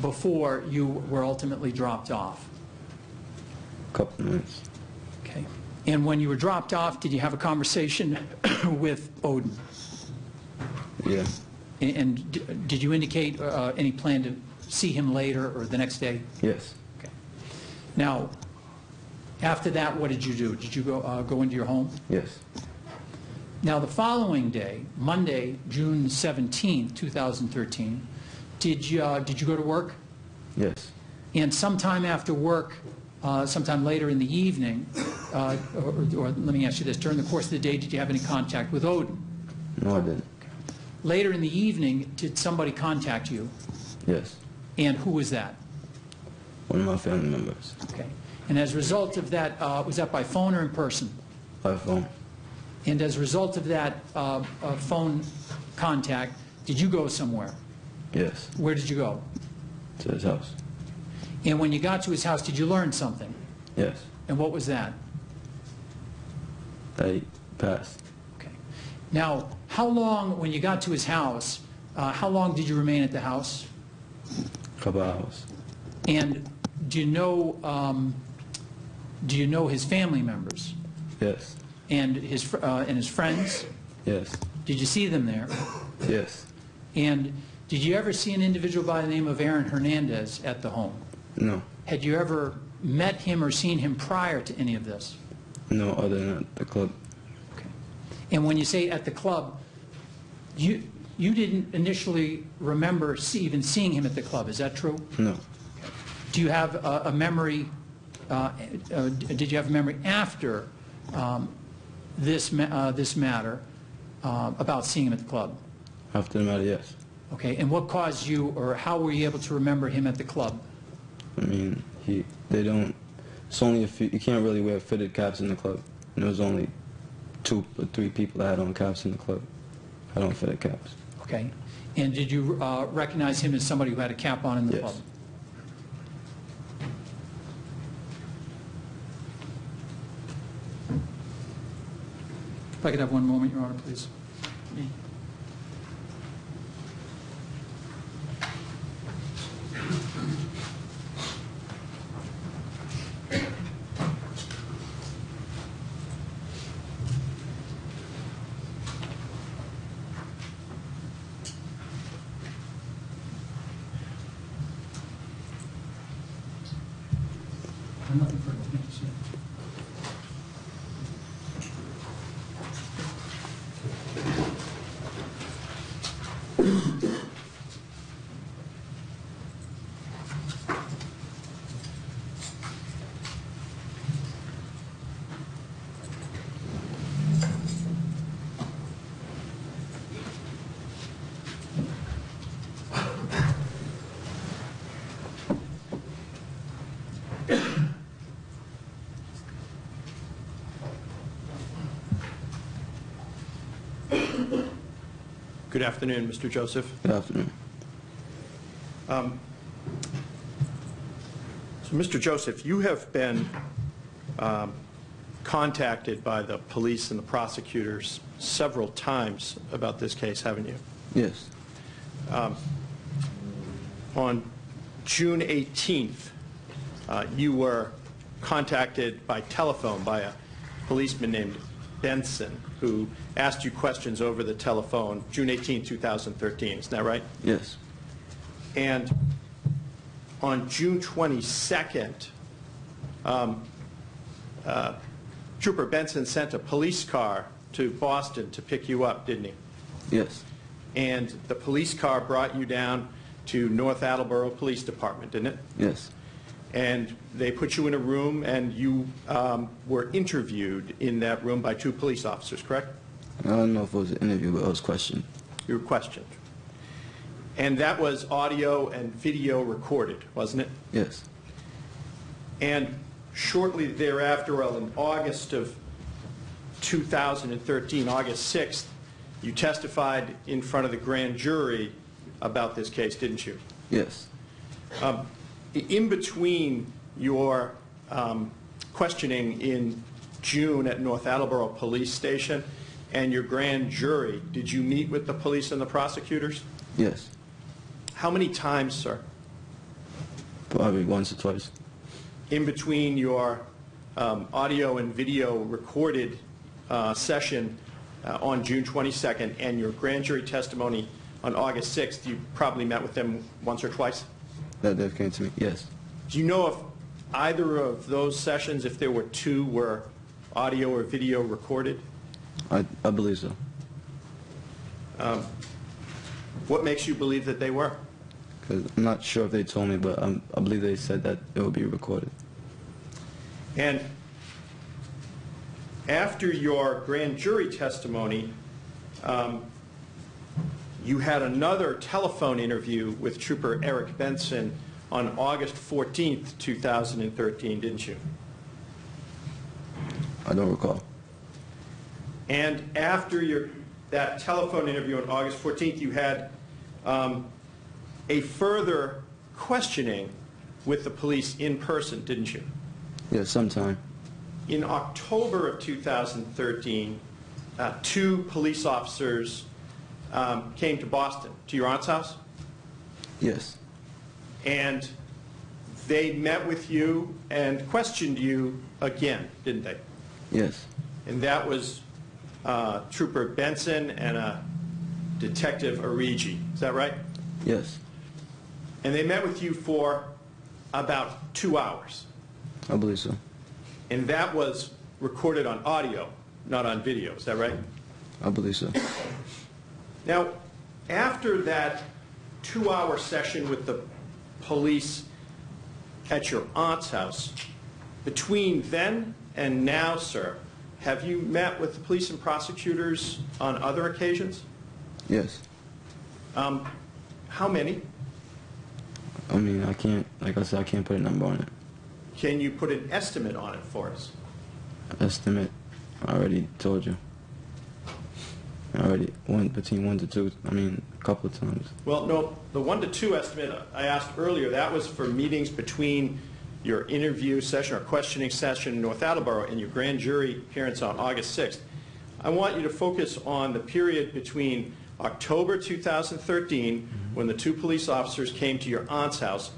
before you were ultimately dropped off? a couple minutes. Okay. And when you were dropped off, did you have a conversation with Odin? Yeah, And did you indicate any plan to see him later or the next day? yes, Okay. Now, after that, what did you do? Did you go into your home? yes, Now, the following day, Monday, June 17, 2013, did you go to work? yes, And sometime after work, sometime later in the evening, or let me ask you this, during the course of the day, did you have any contact with Odin? no, I didn't. Later in the evening, did somebody contact you? Yes, And who was that? one of my family members. Okay. And as a result of that, was that by phone or in person? By phone. And as a result of that phone contact, did you go somewhere? Yes, Where did you go? to his house. And when you got to his house, did you learn something? Yes, And what was that? that he passed. Okay. Now, how long, when you got to his house, how long did you remain at the house? A couple hours. And do you know his family members Yes, and his friends? yes, Did you see them there? yes, And did you ever see an individual by the name of Aaron Hernandez at the home? no, Had you ever met him or seen him prior to any of this? no other than at the club. Okay. And when you say at the club, you didn't initially remember even seeing him at the club, is that true? No, Do you have a memory, did you have a memory after this matter about seeing him at the club? after the matter, yes. Okay, and what caused you, or how were you able to remember him at the club? I mean, they don't, it's only a few, you can't really wear fitted caps in the club. And there was only 2 or 3 people that had on caps in the club. I don't fitted caps. Okay, and did you recognize him as somebody who had a cap on in the Yes. club? If I could have one moment, Your Honor, please. Nothing further. Thank you, sir. Good afternoon, Mr. Joseph. Good afternoon. So, Mr. Joseph, you have been contacted by the police and the prosecutors several times about this case, haven't you? Yes. On June 18th, you were contacted by telephone by a policeman named Benson, who asked you questions over the telephone, June 18, 2013. Isn't that right? Yes. And on June 22nd, Trooper Benson sent a police car to Boston to pick you up, didn't he? Yes. And the police car brought you down to North Attleboro Police Department, didn't it? Yes. And they put you in a room, and you were interviewed in that room by 2 police officers, correct? I don't know if it was an interview, but it was questioned. You were questioned. And that was audio and video recorded, wasn't it? Yes. And shortly thereafter, well, in August of 2013, August 6th, you testified in front of the grand jury about this case, didn't you? Yes. In between your questioning in June at North Attleboro Police Station and your grand jury, did you meet with the police and the prosecutors? Yes. How many times, sir? Probably once or twice. In between your audio and video recorded session on June 22nd and your grand jury testimony on August 6th, you probably met with them once or twice? That came to me. Yes. Do you know if either of those sessions, if there were 2, were audio or video recorded? I believe so. What makes you believe that they were? Because I'm not sure if they told me, but I believe they said that it will be recorded. And after your grand jury testimony, you had another telephone interview with Trooper Eric Benson on August 14th, 2013, didn't you? I don't recall. And after that telephone interview on August 14th, you had a further questioning with the police in person, didn't you? Yes, sometime. In October of 2013, 2 police officers came to Boston, to your aunt's house, Yes. and they met with you and questioned you again, didn't they? Yes. And that was Trooper Benson and Detective Origi. Is that right? Yes. And they met with you for about 2 hours. I believe so. And that was recorded on audio, not on video. Is that right? I believe so. Now, after that 2-hour session with the police at your aunt's house, between then and now, sir, have you met with the police and prosecutors on other occasions? Yes. How many? I mean, I can't, like I said, I can't put a number on it. Can you put an estimate on it for us? Estimate, I already told you. I already went between 1 to 2, I mean, a couple of times. Well, no, the 1 to 2 estimate I asked earlier, that was for meetings between your interview session or questioning session in North Attleboro and your grand jury appearance on August 6th. I want you to focus on the period between October 2013, when the 2 police officers came to your aunt's house,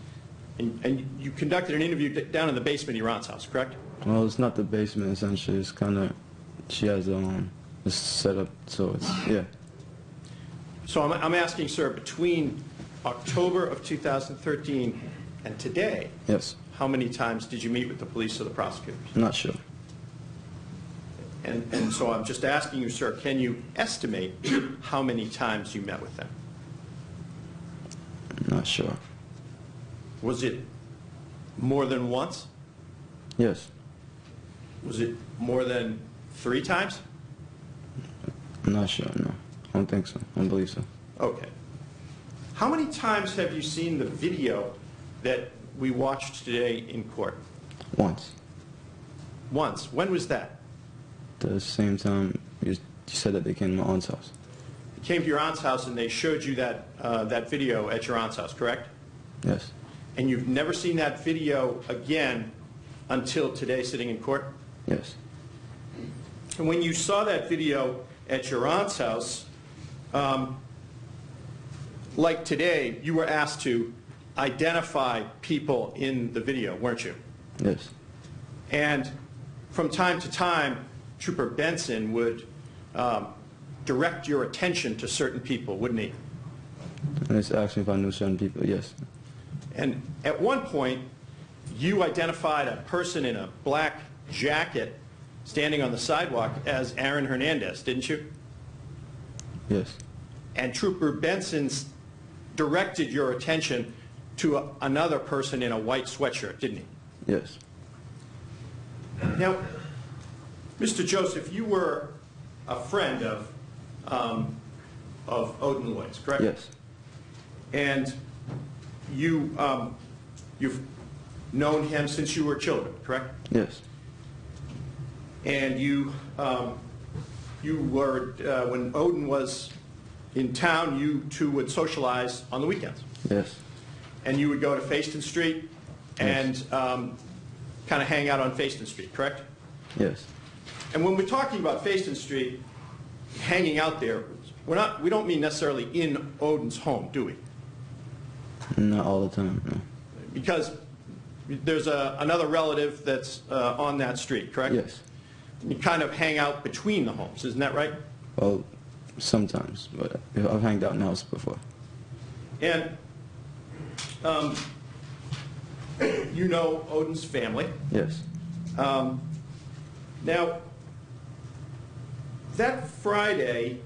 and you conducted an interview down in the basement of your aunt's house, correct? Well, it's not the basement, essentially. It's kind of, she has it's set up, so it's, yeah. So I'm asking, sir, between October of 2013 and today, Yes. how many times did you meet with the police or the prosecutors? I'm not sure. And so I'm just asking you, sir, can you estimate how many times you met with them? I'm not sure. Was it more than once? Yes. Was it more than 3 times? I'm not sure, no. I don't think so. I don't believe so. Okay. How many times have you seen the video that we watched today in court? Once. Once. When was that? The same time you said that they came to my aunt's house. You came to your aunt's house and they showed you that video at your aunt's house, correct? Yes. And you've never seen that video again until today sitting in court? Yes. And when you saw that video at your aunt's house, like today, you were asked to identify people in the video, weren't you? Yes. And from time to time, Trooper Benson would direct your attention to certain people, wouldn't he? And it's asking if I knew certain people, yes. And at one point, you identified a person in a black jacket standing on the sidewalk as Aaron Hernandez, didn't you? Yes. And Trooper Benson directed your attention to another person in a white sweatshirt, didn't he? Yes. Now, Mr. Joseph, you were a friend of Odin Lloyd's, correct? Yes. And you've known him since you were children, correct? Yes. And you were, when Odin was in town, you two would socialize on the weekends. Yes. And you would go to Fayston Street and kind of hang out on Fayston Street, correct? Yes. And when we're talking about Fayston Street, hanging out there, we don't mean necessarily in Odin's home, do we? Not all the time, no. Because there's another relative that's on that street, correct? Yes. You kind of hang out between the homes, isn't that right? Well, sometimes, but I've hanged out in the house before. And you know Odin's family. Yes. Now, that Friday,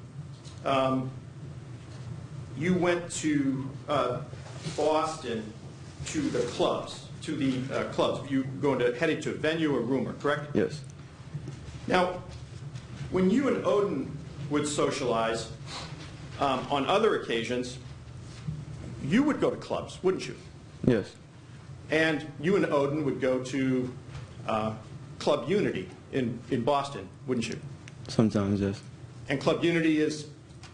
you went to Boston to the clubs, You heading to a venue or rumor, correct? Yes. Now, when you and Odin would socialize on other occasions, you would go to clubs, wouldn't you? Yes. And you and Odin would go to Club Unity in Boston, wouldn't you? Sometimes, yes. And Club Unity is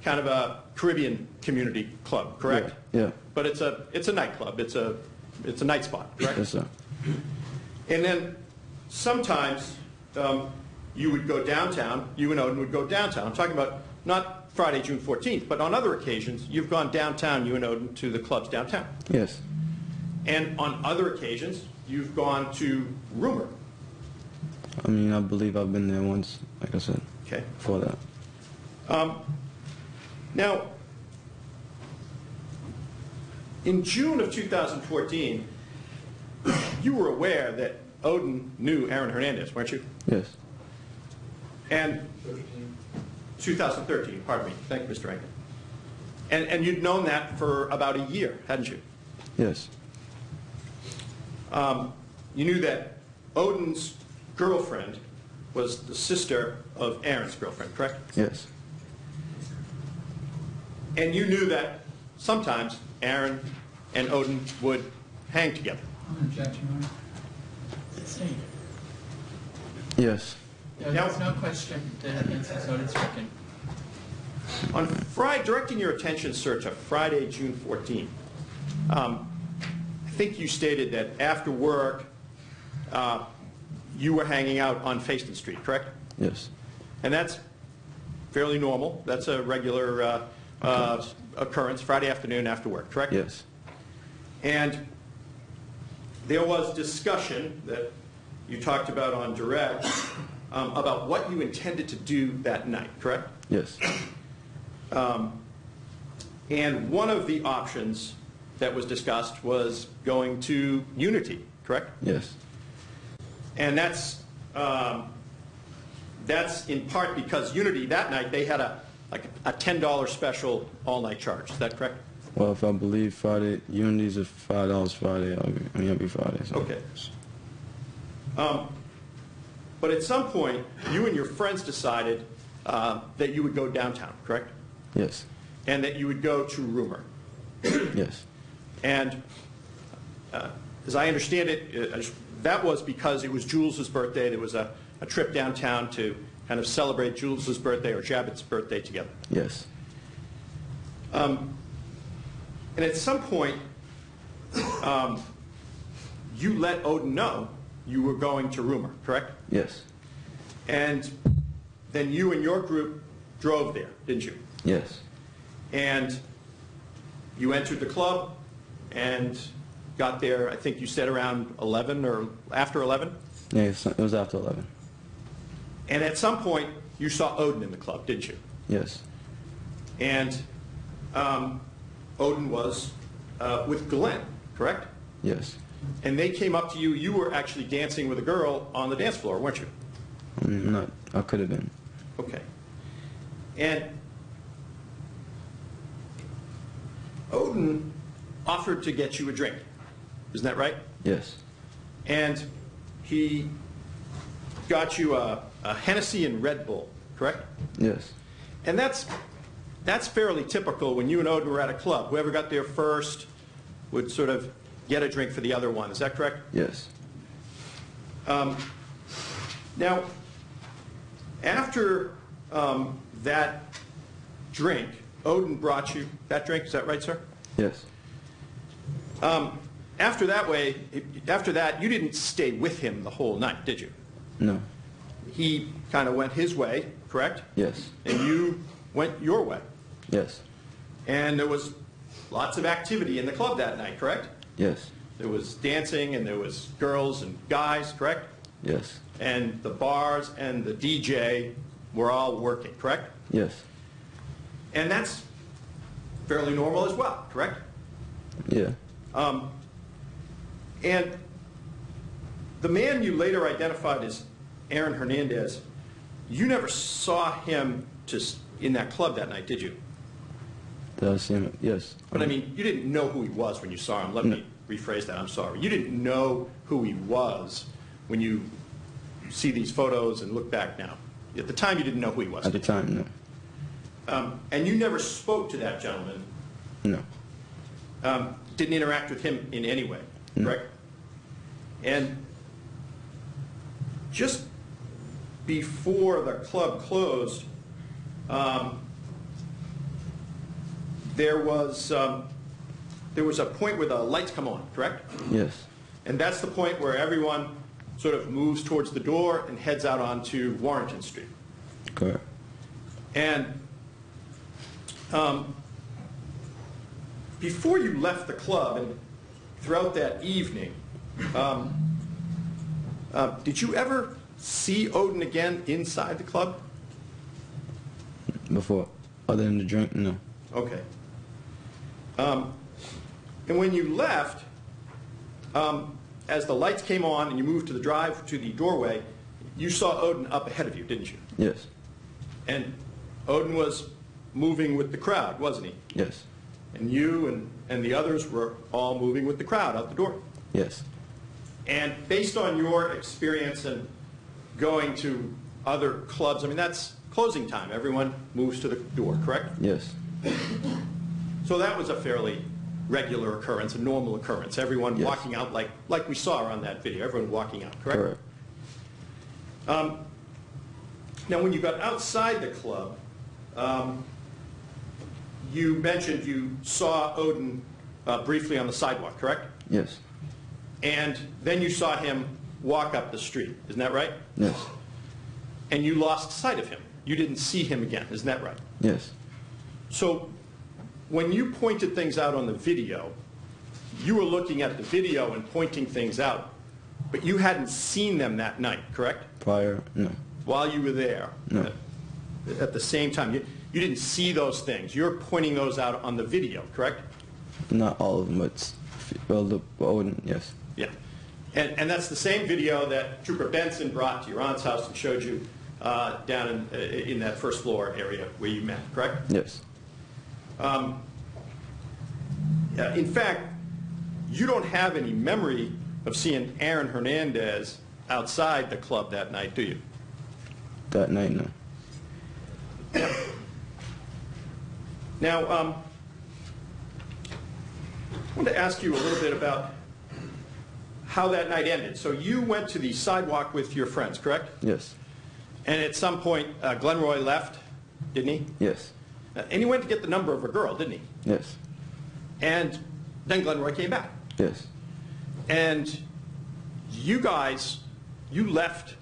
kind of a Caribbean community club, correct? Yeah. Yeah. But it's a nightclub. It's a night spot, correct? Yes, sir. And then sometimes you would go downtown. You and Odin would go downtown. I'm talking about not Friday, June 14th, but on other occasions, you've gone downtown, you and Odin, to the clubs downtown. Yes. And on other occasions, you've gone to Rumor. I mean, I believe I've been there once, like I said, Okay. before that. Now, in June of 2014, you were aware that Odin knew Aaron Hernandez, weren't you? Yes. And 2013, pardon me. Thank you, Mr. Rankin. And you'd known that for about a year, hadn't you? Yes. You knew that Odin's girlfriend was the sister of Aaron's girlfriend, correct? Yes. And you knew that sometimes Aaron and Odin would hang together. Objection, Your Honor. Yes. There's no question that it's so it's stricken. On Friday, directing your attention, sir, to Friday, June 14th, I think you stated that after work, you were hanging out on Fayston Street, correct? Yes. And that's fairly normal. That's a regular occurrence, Friday afternoon after work, correct? Yes. And there was discussion that you talked about on direct about what you intended to do that night, correct? Yes. And one of the options that was discussed was going to Unity, correct? Yes. And that's in part because Unity that night, they had a $10 special all-night charge. Is that correct? Well, if I believe Friday, Unity's a $5 Friday, every Friday. So. Okay. But at some point, you and your friends decided that you would go downtown, correct? Yes. And that you would go to Rumor. Yes. And as I understand it, that was because it was Jules's birthday. There was a trip downtown to kind of celebrate Jules's birthday or Jabbett's birthday together. Yes. And at some point, you let Odin know you were going to Rumor, correct? Yes. And then you and your group drove there, didn't you? Yes. And you entered the club and got there, I think you said around 11 or after 11? Yeah, it was after 11. And at some point, you saw Odin in the club, didn't you? Yes. And Odin was with Glenn, correct? Yes. And they came up to you. You were actually dancing with a girl on the dance floor, weren't you? Not. I could have been. Okay. And Odin offered to get you a drink. Isn't that right? Yes. And he got you a Hennessy and Red Bull, correct? Yes. And that's fairly typical when you and Odin were at a club. Whoever got there first would sort of get a drink for the other one. Is that correct? Yes. Now, after that drink, Odin brought you that drink. Is that right, sir? Yes. After that, you didn't stay with him the whole night, did you? No. He kind of went his way, correct? Yes. And you went your way. Yes. And there was lots of activity in the club that night, correct? Yes. There was dancing and there was girls and guys, correct? Yes. And the bars and the DJ were all working, correct? Yes. And that's fairly normal as well, correct? Yeah. And the man you later identified as Aaron Hernandez, you never saw him in that club that night, did you? Did I see him? Yes. But I mean, you didn't know who he was when you saw him. Let me rephrase that, I'm sorry. You didn't know who he was when you see these photos and look back now. At the time, you didn't know who he was. At the time, no. And you never spoke to that gentleman. No. Didn't interact with him in any way, correct? And just before the club closed, there was a point where the lights come on, correct? Yes. And that's the point where everyone sort of moves towards the door and heads out onto Warrington Street. Correct. And before you left the club and throughout that evening, did you ever see Odin again inside the club? Before, other than the drink, no. Okay. And when you left, as the lights came on and you moved to the drive to the doorway, you saw Odin up ahead of you, didn't you? Yes. And Odin was moving with the crowd, wasn't he? Yes. And you and the others were all moving with the crowd out the door. Yes. And based on your experience and going to other clubs, I mean, that's closing time. Everyone moves to the door, correct? Yes. So that was a fairly regular occurrence, a normal occurrence. Everyone Yes. walking out like we saw on that video, everyone walking out, correct? Correct. Now, when you got outside the club, you mentioned you saw Odin briefly on the sidewalk, correct? Yes. And then you saw him walk up the street, isn't that right? Yes. And you lost sight of him. You didn't see him again, isn't that right? Yes. So when you pointed things out on the video, you were looking at the video and pointing things out, but you hadn't seen them that night, correct? Prior, no. While you were there, No. at the same time, you didn't see those things. You're pointing those out on the video, correct? Not all of them, but Odin, yes. Yeah. And that's the same video that Trooper Benson brought to your aunt's house and showed you down in that first floor area where you met, correct? Yes. In fact, you don't have any memory of seeing Aaron Hernandez outside the club that night, do you? That night, no. Now, I wanted to ask you a little bit about how that night ended. So you went to the sidewalk with your friends, correct? Yes. And at some point, Glenroy left, didn't he? Yes. And he went to get the number of a girl, didn't he? Yes. And then Glenroy came back. Yes. And you guys, you left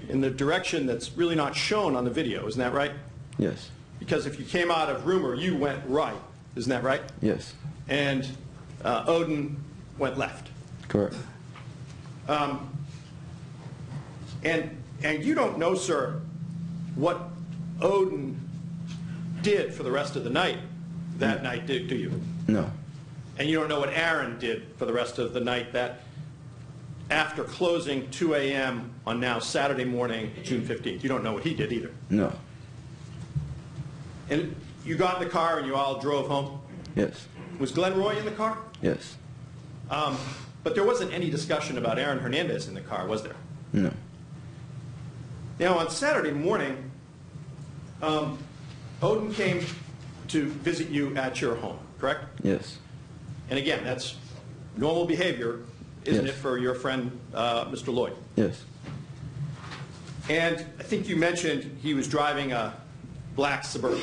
in the direction that's really not shown on the video, isn't that right? Yes. Because if you came out of rumor, you went right, isn't that right? Yes. And Odin went left. Correct. And you don't know, sir, what Odin did for the rest of the night that night, do you? No. And you don't know what Aaron did for the rest of the night that after closing 2 a.m. on now Saturday morning, June 15th. You don't know what he did either. No. And you got in the car and you all drove home? Yes. Was Glenn Roy in the car? Yes. But there wasn't any discussion about Aaron Hernandez in the car, was there? No. Now, on Saturday morning, Odin came to visit you at your home, correct? Yes. And again, that's normal behavior, isn't Yes. it, for your friend, Mr. Lloyd? Yes. And I think you mentioned he was driving a black Suburban.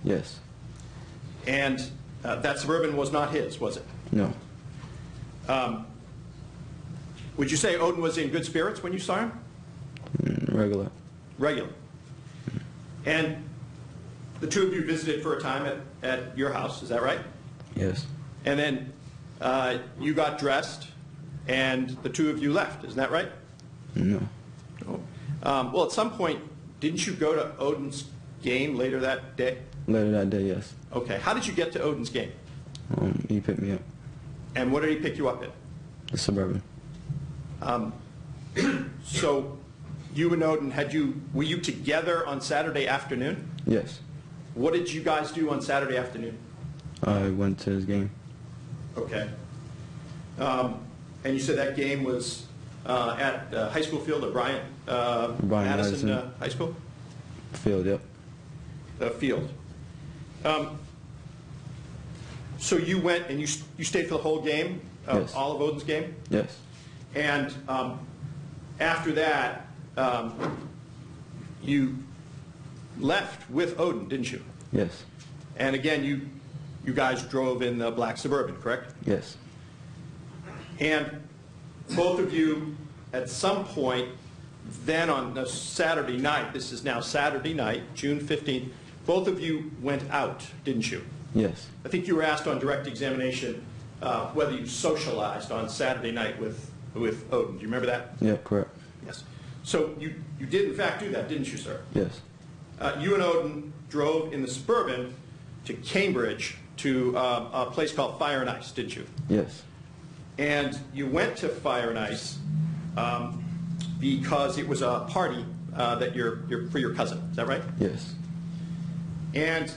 Yes. And that Suburban was not his, was it? No. Would you say Odin was in good spirits when you saw him? Regular. Regular. And the two of you visited for a time at your house, is that right? Yes. And then you got dressed and the two of you left, isn't that right? No. Oh. Well, at some point, didn't you go to Odin's game later that day? Later that day, yes. Okay. How did you get to Odin's game? He picked me up. And what did he pick you up in? The Suburban. So you and Odin, were you together on Saturday afternoon? Yes. What did you guys do on Saturday afternoon? I went to his game. Okay. And you said that game was at high school field at Bryant Madison Madison. High School? Field, yep. Field. So you went and you stayed for the whole game, Yes. all of Odin's game? Yes. And after that, you left with Odin, didn't you? Yes. And again, you guys drove in the black Suburban, correct? Yes. And both of you, at some point, then on the Saturday night, this is now Saturday night, June 15th, both of you went out, didn't you? Yes. I think you were asked on direct examination whether you socialized on Saturday night with Odin. Do you remember that? Yeah, correct. Yes. So you did in fact do that, didn't you, sir? Yes. You and Odin drove in the Suburban to Cambridge to a place called Fire and Ice, didn't you? Yes. And you went to Fire and Ice because it was a party that for your cousin. Is that right? Yes. And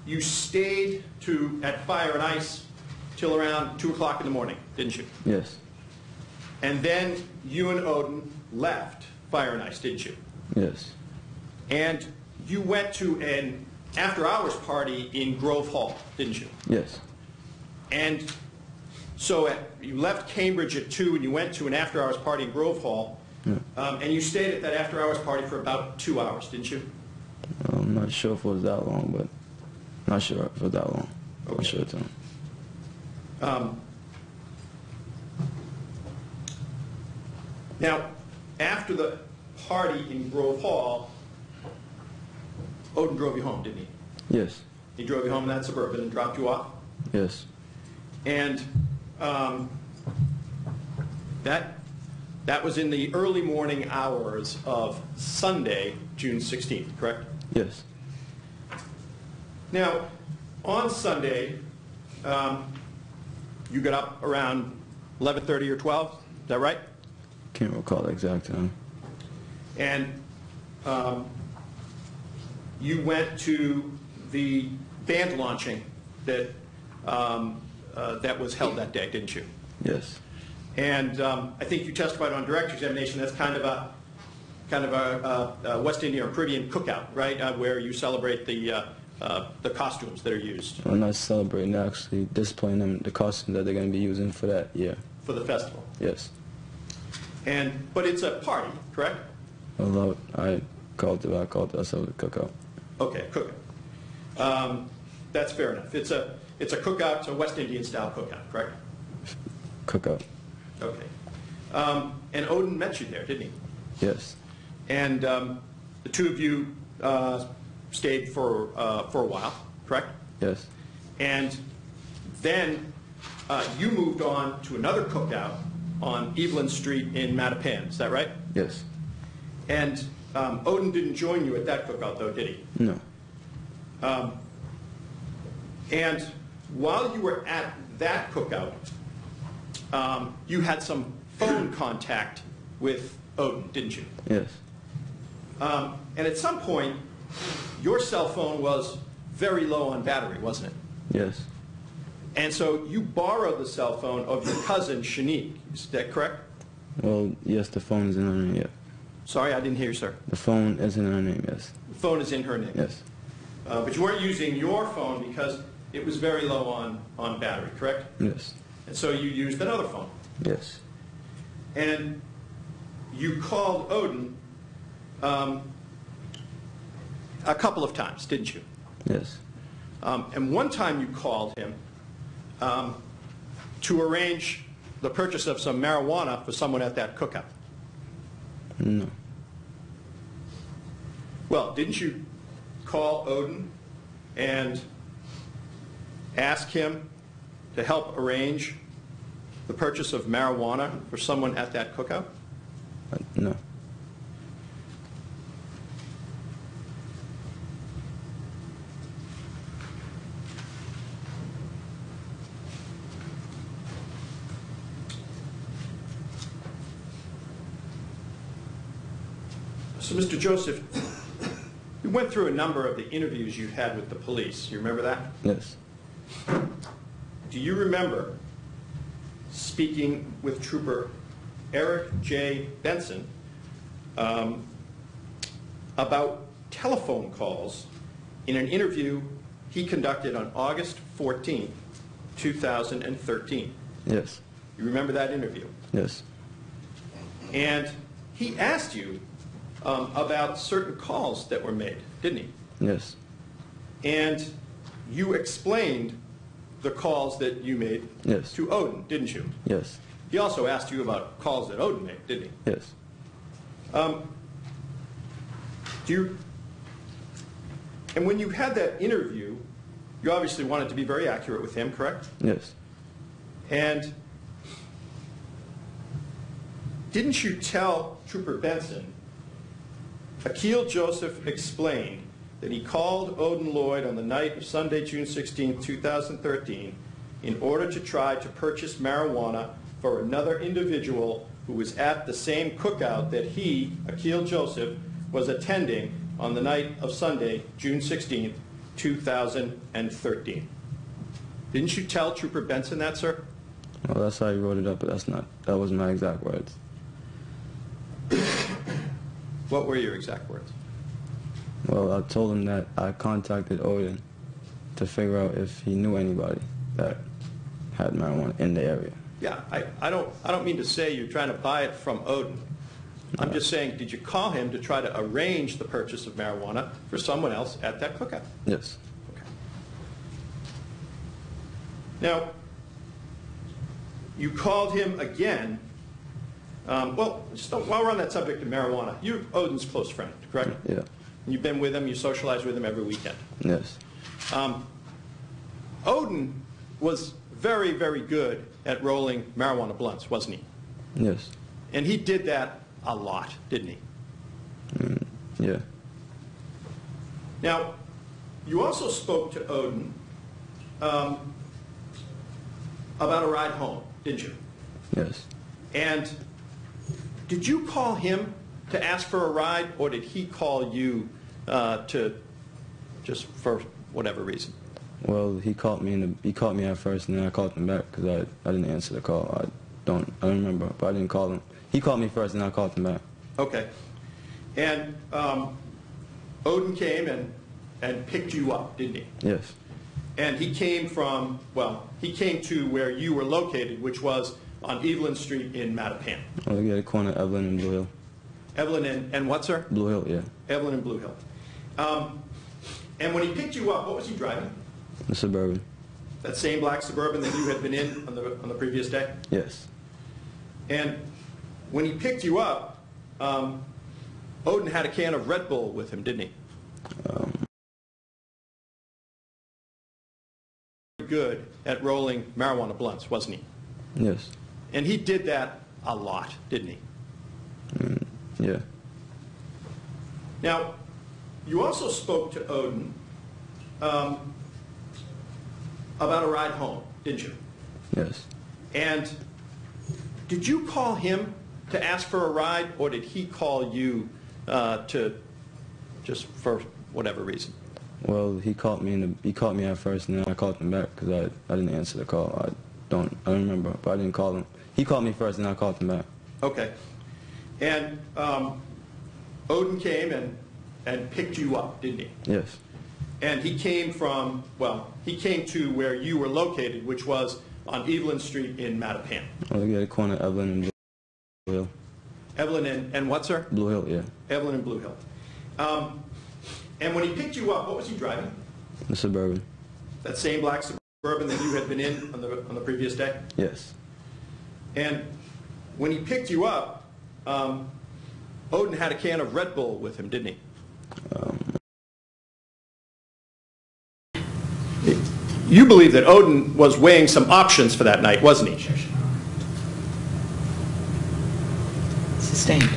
you stayed at Fire and Ice till around 2 o'clock in the morning, didn't you? Yes. And then you and Odin left Fire and Ice, didn't you? Yes. And you went to an after-hours party in Grove Hall, didn't you? Yes. And so you left Cambridge at 2 and you went to an after-hours party in Grove Hall, and you stayed at that after-hours party for about 2 hours, didn't you? I'm not sure if it was that long, but not sure if it was that long. Okay. I'm sure it's Now, after the party in Grove Hall, Odin drove you home, didn't he? Yes. He drove you home in that Suburban and dropped you off? Yes. And that was in the early morning hours of Sunday, June 16th, correct? Yes. Now, on Sunday, you got up around 11:30 or 12, is that right? Can't recall the exact time. And you went to the band launching that was held that day, didn't you? Yes. And I think you testified on direct examination. That's kind of a West Indian or Caribbean cookout, right? Where you celebrate the costumes that are used I'm not celebrating, actually displaying them, the costumes that they're going to be using for that year. for the festival. Yes. But it's a party, correct? Although I called it a cookout. Okay, cookout. That's fair enough. It's a cookout. It's a West Indian style cookout, correct? Cookout. Okay. And Odin met you there, didn't he? Yes. And the two of you stayed for a while, correct? Yes. And then you moved on to another cookout on Evelyn Street in Mattapan, is that right? Yes. And Odin didn't join you at that cookout, though, did he? No. And while you were at that cookout, you had some phone contact with Odin, didn't you? Yes. And at some point, your cell phone was very low on battery, wasn't it? Yes. And so you borrowed the cell phone of your cousin, Shanique. Is that correct? Well, yes, the phone is in her name, yeah. Sorry, I didn't hear you, sir. The phone is in her name, yes. The phone is in her name. Yes. But you weren't using your phone because it was very low on battery, correct? Yes. And so you used another phone. Yes. And you called Odin a couple of times, didn't you? Yes. And one time you called him to arrange the purchase of some marijuana for someone at that cookout. No. Well, didn't you call Odin and ask him to help arrange the purchase of marijuana for someone at that cookout? No. So, Mr. Joseph, you went through a number of the interviews you had with the police. You remember that? Yes. Do you remember speaking with Trooper Eric J. Benson about telephone calls in an interview he conducted on August 14, 2013? Yes. You remember that interview? Yes. And he asked you about certain calls that were made, didn't he? Yes. And you explained the calls that you made Yes. to Odin, didn't you? Yes. He also asked you about calls that Odin made, didn't he? Yes. And when you had that interview, you obviously wanted to be very accurate with him, correct? Yes. And didn't you tell Trooper Benson, Akil Joseph explained that he called Odin Lloyd on the night of Sunday, June 16, 2013, in order to try to purchase marijuana for another individual who was at the same cookout that he, Akil Joseph, was attending on the night of Sunday, June 16, 2013. Didn't you tell Trooper Benson that, sir? Well, that's how you wrote it up, but that wasn't my exact words. What were your exact words? Well, I told him that I contacted Odin to figure out if he knew anybody that had marijuana in the area. Yeah, I don't mean to say you're trying to buy it from Odin. I'm just saying, did you call him to try to arrange the purchase of marijuana for someone else at that cookout? Yes. Okay. Now, you called him again. Well, while we're on that subject of marijuana, you're Odin's close friend, correct? Yeah. You've been with him, you socialize with him every weekend. Yes. Odin was very, very good at rolling marijuana blunts, wasn't he? Yes. And he did that a lot, didn't he? Yeah. Now, you also spoke to Odin about a ride home, didn't you? Yes. And did you call him to ask for a ride, or did he call you to just for whatever reason? Well, he called me at first, and then I called him back because I didn't answer the call. I don't remember, but I didn't call him. He called me first, and I called him back. Okay. And Odin came and picked you up, didn't he? Yes. And he came from, well, he came to where you were located, which was on Evelyn Street in Mattapan. Oh, yeah, the corner of Evelyn and Blue Hill. Evelyn and what, sir? Blue Hill, yeah. Evelyn and Blue Hill. And when he picked you up, what was he driving? The Suburban. That same black Suburban that you had been in on the previous day? Yes. And when he picked you up, Odin had a can of Red Bull with him, didn't he? Good at rolling marijuana blunts, wasn't he? Yes. And he did that a lot, didn't he? Yeah. Now, you also spoke to Odin about a ride home, didn't you? Yes. And did you call him to ask for a ride, or did he call you to just for whatever reason? Well, he called me at first, and then I called him back because I didn't answer the call. I don't remember, but I didn't call him. He called me first, and I called him back. Okay. And Odin came and picked you up, didn't he? Yes. And he came from, well, he came to where you were located, which was on Evelyn Street in Mattapan. I was at the corner of Evelyn and Blue Hill. Evelyn and what, sir? Blue Hill, yeah. Evelyn and Blue Hill. And when he picked you up, what was he driving? The Suburban. That same black Suburban that you had been in on the previous day? Yes. And when he picked you up, Odin had a can of Red Bull with him, didn't he? You believe that Odin was weighing some options for that night, wasn't he? Sustained.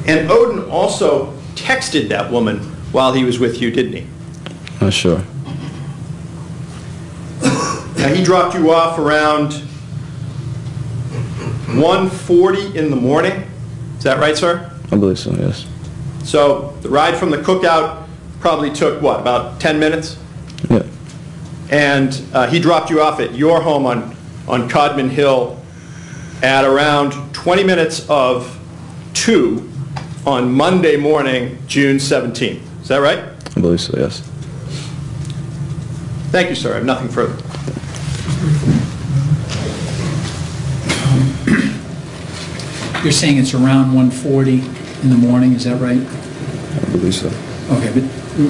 And Odin also texted that woman while he was with you, didn't he? Not sure. Now, he dropped you off around 1:40 in the morning. Is that right, sir? I believe so, yes. So the ride from the cookout probably took, what, about 10 minutes? Yeah. And he dropped you off at your home on Codman Hill at around 20 minutes of 2 on Monday morning, June 17th. Is that right? I believe so, yes. Thank you, sir. I have nothing further. You're saying it's around 1:40 in the morning, is that right? I believe so. Okay, but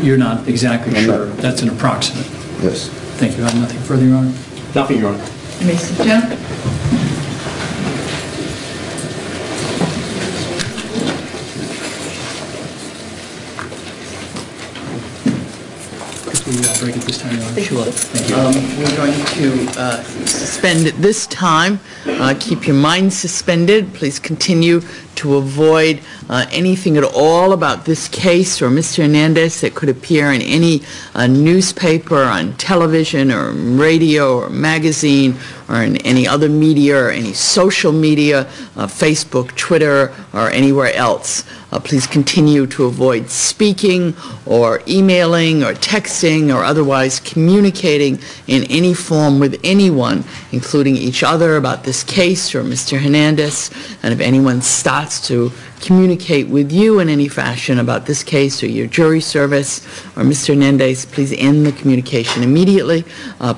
you're not exactly I'm sure. not. That's an approximate. Yes. Thank you. I have nothing further, Your Honor. Nothing, Your Honor. You may sit down. Could we break at this time, Your Honor? Sure. Thank you. We're going to suspend at this time. Keep your mind suspended. Please continue to avoid anything at all about this case or Mr. Hernandez that could appear in any newspaper, on television, or radio, or magazine, or in any other media, or any social media, Facebook, Twitter, or anywhere else. Please continue to avoid speaking or emailing or texting or otherwise communicating in any form with anyone, including each other, about this case or Mr. Hernandez. And if anyone starts to communicate with you in any fashion about this case or your jury service or Mr. Hernandez, please end the communication immediately.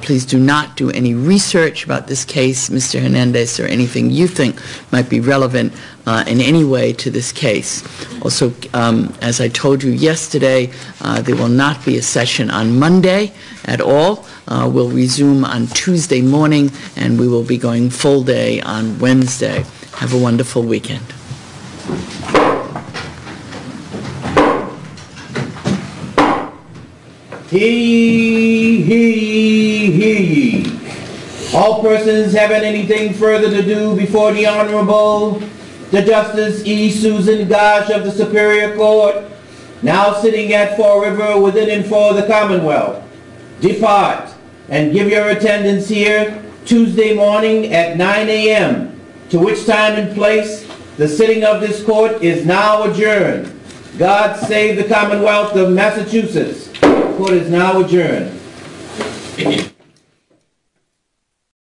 Please do not do any research about this case, Mr. Hernandez, or anything you think might be relevant in any way to this case. Also, as I told you yesterday, there will not be a session on Monday at all. We'll resume on Tuesday morning, and we will be going full day on Wednesday. Have a wonderful weekend. Hear ye. All persons having anything further to do before the Honorable, the Justice E. Susan Gosh of the Superior Court, now sitting at Fall River within and for the Commonwealth, depart and give your attendance here Tuesday morning at 9 a.m., to which time and place the sitting of this court is now adjourned. God save the Commonwealth of Massachusetts. The court is now adjourned.